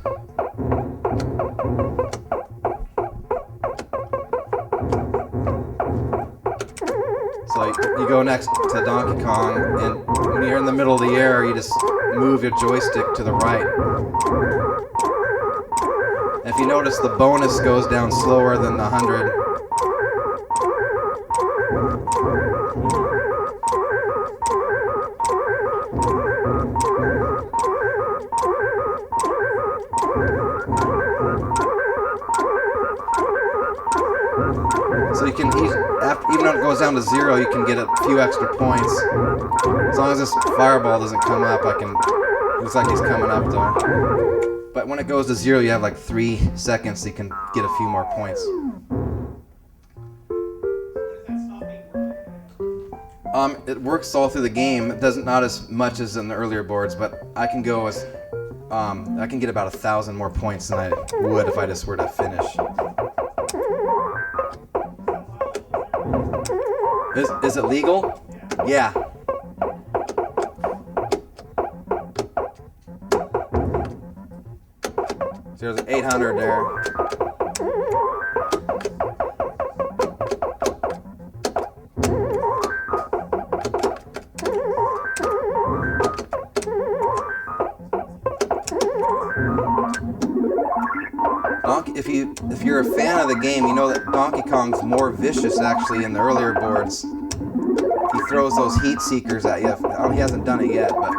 So you go next to Donkey Kong, and when you're in the middle of the air, you just move your joystick to the right. And if you notice, the bonus goes down slower than the 100. So you can, even though it goes down to 0, you can get a few extra points. As long as this fireball doesn't come up, looks like he's coming up though. But when it goes to 0, you have like 3 seconds, so you can get a few more points. It works all through the game. It doesn't, not as much as in the earlier boards, but I can go as, I can get about 1,000 more points than I would if I just were to finish. Is it legal? Yeah. So there's 800 there. If you're a fan of the game, you know that Donkey Kong's more vicious actually in the earlier boards. He throws those heat seekers at you. He hasn't done it yet, but.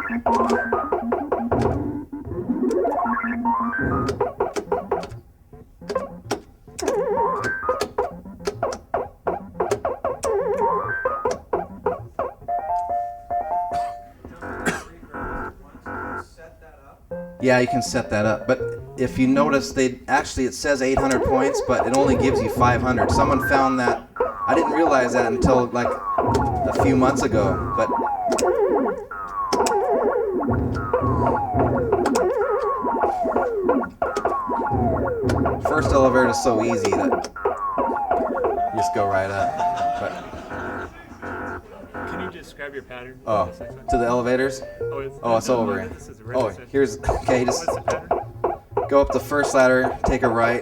Yeah, you can set that up. But if you notice, it says 800 points, but it only gives you 500. Someone found that. I didn't realize that until like a few months ago. But first elevator is so easy that you just go right up. But Can you describe your pattern? oh, to the elevators? It's over. Here's okay. Just go up the first ladder, take a right,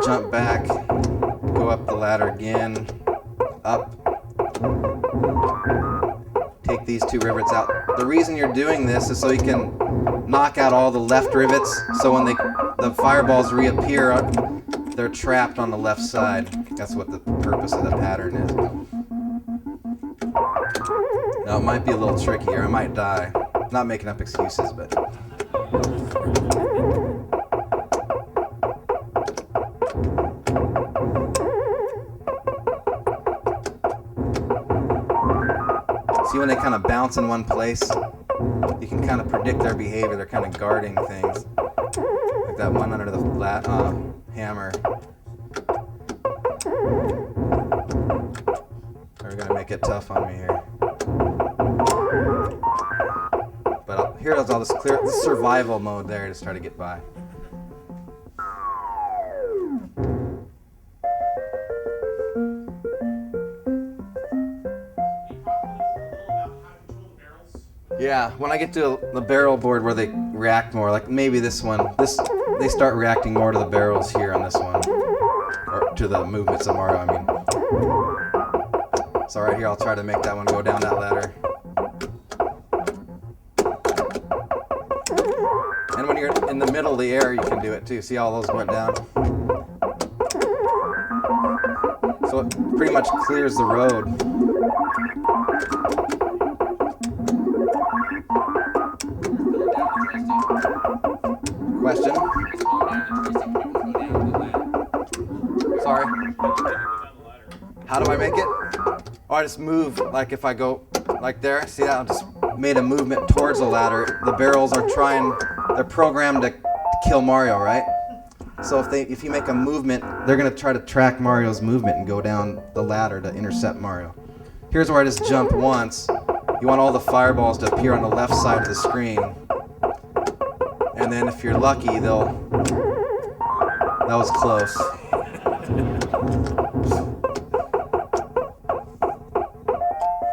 jump back, go up the ladder again, up. Take these 2 rivets out. The reason you're doing this is so you can knock out all the left rivets, so when the fireballs reappear, they're trapped on the left side. That's what the purpose of the pattern is. Now it might be a little tricky, or I might die. Not making up excuses, but. See when they kind of bounce in one place? You can kind of predict their behavior. They're kind of guarding things. Like that one under the hammer. They're going to make it tough on me here. But here I'll just clear the survival mode there to try to get by. Yeah, when I get to the barrel board where they react more, like maybe this one, they start reacting more to the barrels here on this one, or to the movements of Mario, I mean. So right here, I'll try to make that one go down that ladder. And when you're in the middle of the air, you can do it too. See how all those went down? So it pretty much clears the road. Question? Sorry. How do I make it? Oh, I just move, like if I go like there, see that? I just made a movement towards the ladder. The barrels are they're programmed to kill Mario, right? So if you make a movement, they're gonna try to track Mario's movement and go down the ladder to intercept Mario. Here's where I just jump once. You want all the fireballs to appear on the left side of the screen. And then if you're lucky, that was close.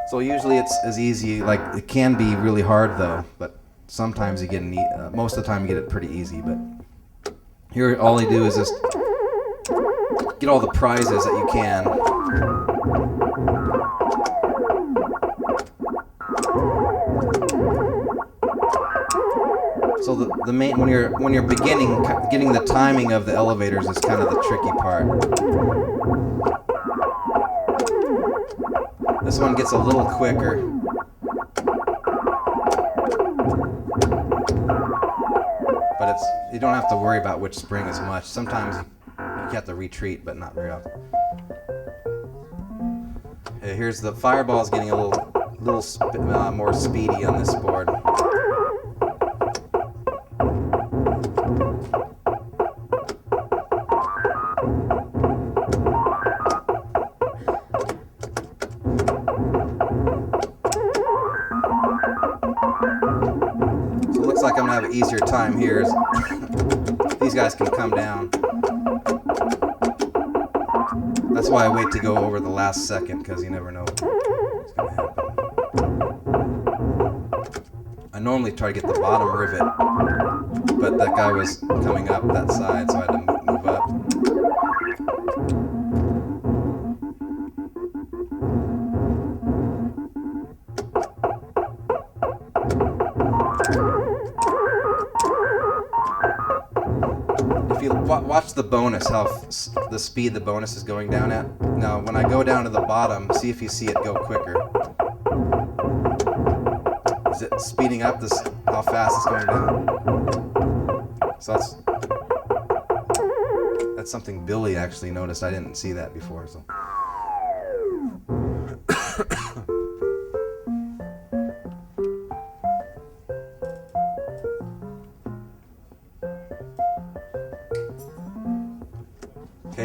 So usually it's as easy, like it can be really hard though, but sometimes you get most of the time you get it pretty easy, but here all you do is just get all the prizes that you can. So the main when you're beginning, getting the timing of the elevators is kind of the tricky part. This one gets a little quicker. But you don't have to worry about which spring as much. Sometimes you have to retreat, but not very often. Okay, here's the fireballs getting a little more speedy on this board. Like I'm gonna have an easier time here. These guys can come down. That's why I wait to go over the last second, because you never know what's gonna happen. I normally try to get the bottom rivet, but that guy was coming up that side, so I had to move up. Watch the bonus, how the speed the bonus is going down at. Now, when I go down to the bottom, see if you see it go quicker. Is it speeding up how fast it's going down? So that's something Billy actually noticed. I didn't see that before. So.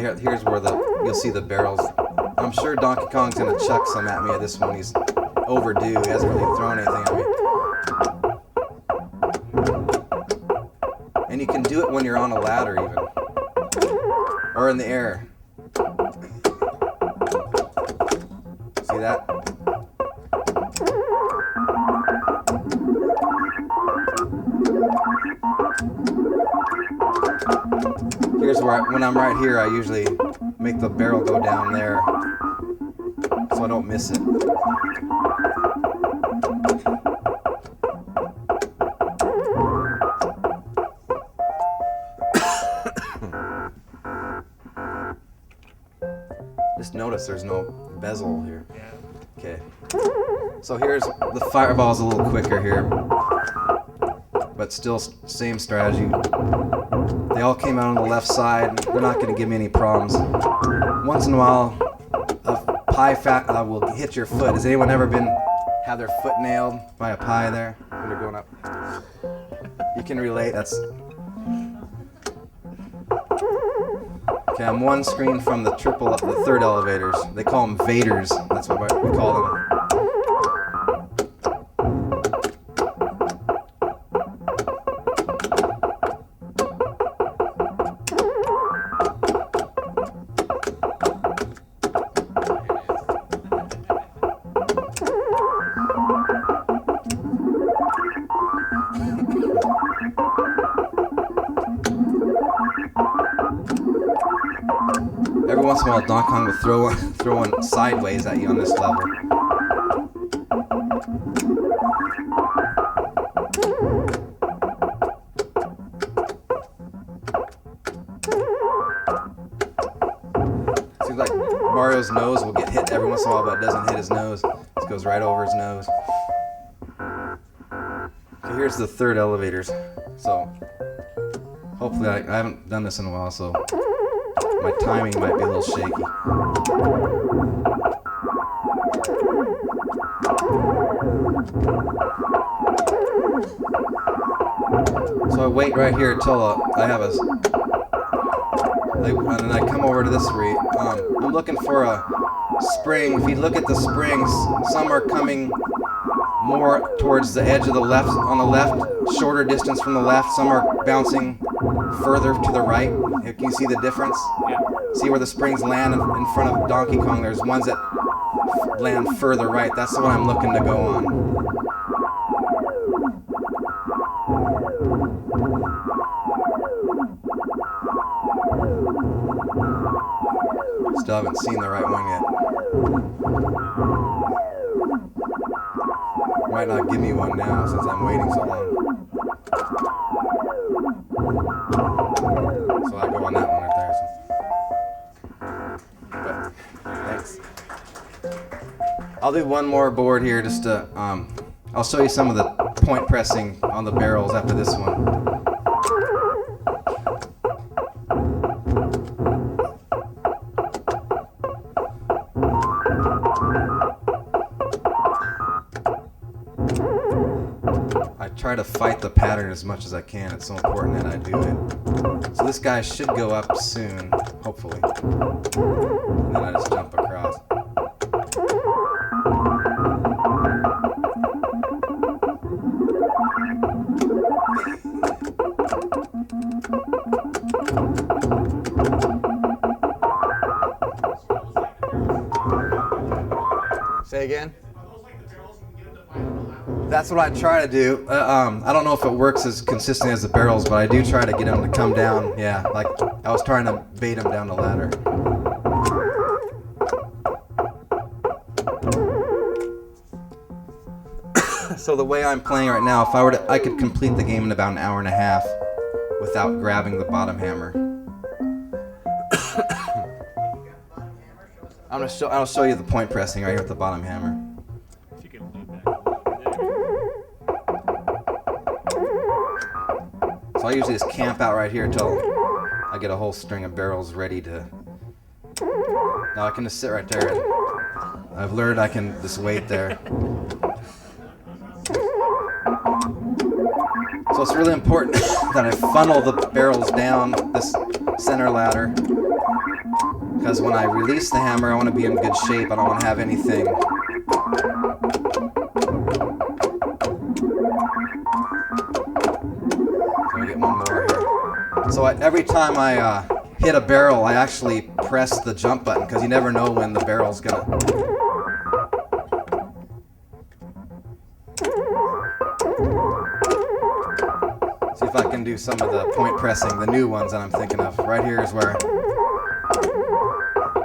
here's where you'll see the barrels. I'm sure Donkey Kong's gonna chuck some at me at this one. He's overdue. He hasn't really thrown anything at me. And you can do it when you're on a ladder even. Or in the air. See that? Here's where, when I'm right here, I usually make the barrel go down there so I don't miss it. Just notice there's no bezel here. Okay. So here's the fireball's a little quicker here, but still same strategy. They all came out on the left side. They're not going to give me any problems. Once in a while, a pie will hit your foot. Has anyone ever had their foot nailed by a pie there when they're going up? You can relate. That's okay. I'm one screen from the third elevators. They call them Vaders. That's what we call them. Every once in a while, Donkey Kong will throw one sideways at you on this level. Seems like Mario's nose will get hit every once in a while, but it doesn't hit his nose. It goes right over his nose. Okay, here's the third elevators. So hopefully I haven't done this in a while, so my timing might be a little shaky. So I wait right here until I have and then I come over to this read. I'm looking for a spring. If you look at the springs, some are coming more towards the edge of the left, on the left, shorter distance from the left. Some are bouncing further to the right. Can you see the difference? Yeah. See where the springs land in front of Donkey Kong? There's ones that land further right. That's the one I'm looking to go on. Still haven't seen the right one yet. Might not give me one now since I'm waiting so long. So I go on that one right there. But thanks. I'll do one more board here just to, I'll show you some of the point pressing on the barrels after this one. Try to fight the pattern as much as I can. It's so important that I do it. So this guy should go up soon, hopefully. And then I just jump across. Say again? That's what I try to do. I don't know if it works as consistently as the barrels, but I do try to get them to come down. Yeah, like I was trying to bait them down the ladder. So the way I'm playing right now, if I were to, I could complete the game in about an hour and a half without grabbing the bottom hammer. I'll show you the point pressing right here with the bottom hammer. So I usually just camp out right here until I get a whole string of barrels ready to... Now I can just sit right there and I've learned I can just wait there. So it's really important that I funnel the barrels down this center ladder because when I release the hammer, I want to be in good shape. I don't want to have anything. So I get one more here. So every time I hit a barrel, I actually press the jump button because you never know when the barrel's gonna. See if I can do some of the point pressing, the new ones that I'm thinking of. Right here is where.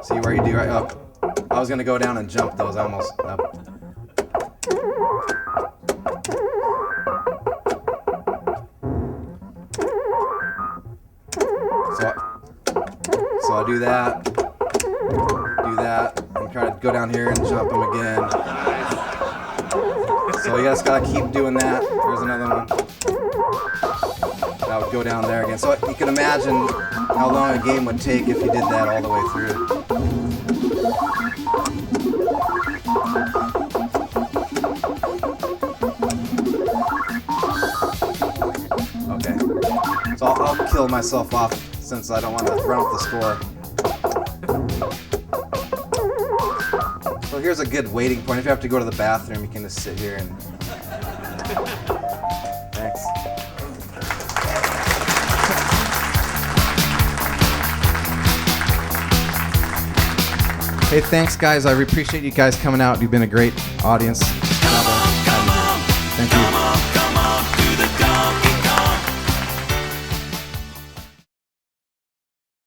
See where you do right up. I was gonna go down and jump those almost up. So I do that, and try to go down here and jump them again. So you just gotta keep doing that. There's another one. I would go down there again. So you can imagine how long a game would take if you did that all the way through. Okay. So I'll kill myself off since I don't want to run up the score. So here's a good waiting point. If you have to go to the bathroom, you can just sit here and... Thanks. Hey, thanks, guys. I appreciate you guys coming out. You've been a great audience. Thank you.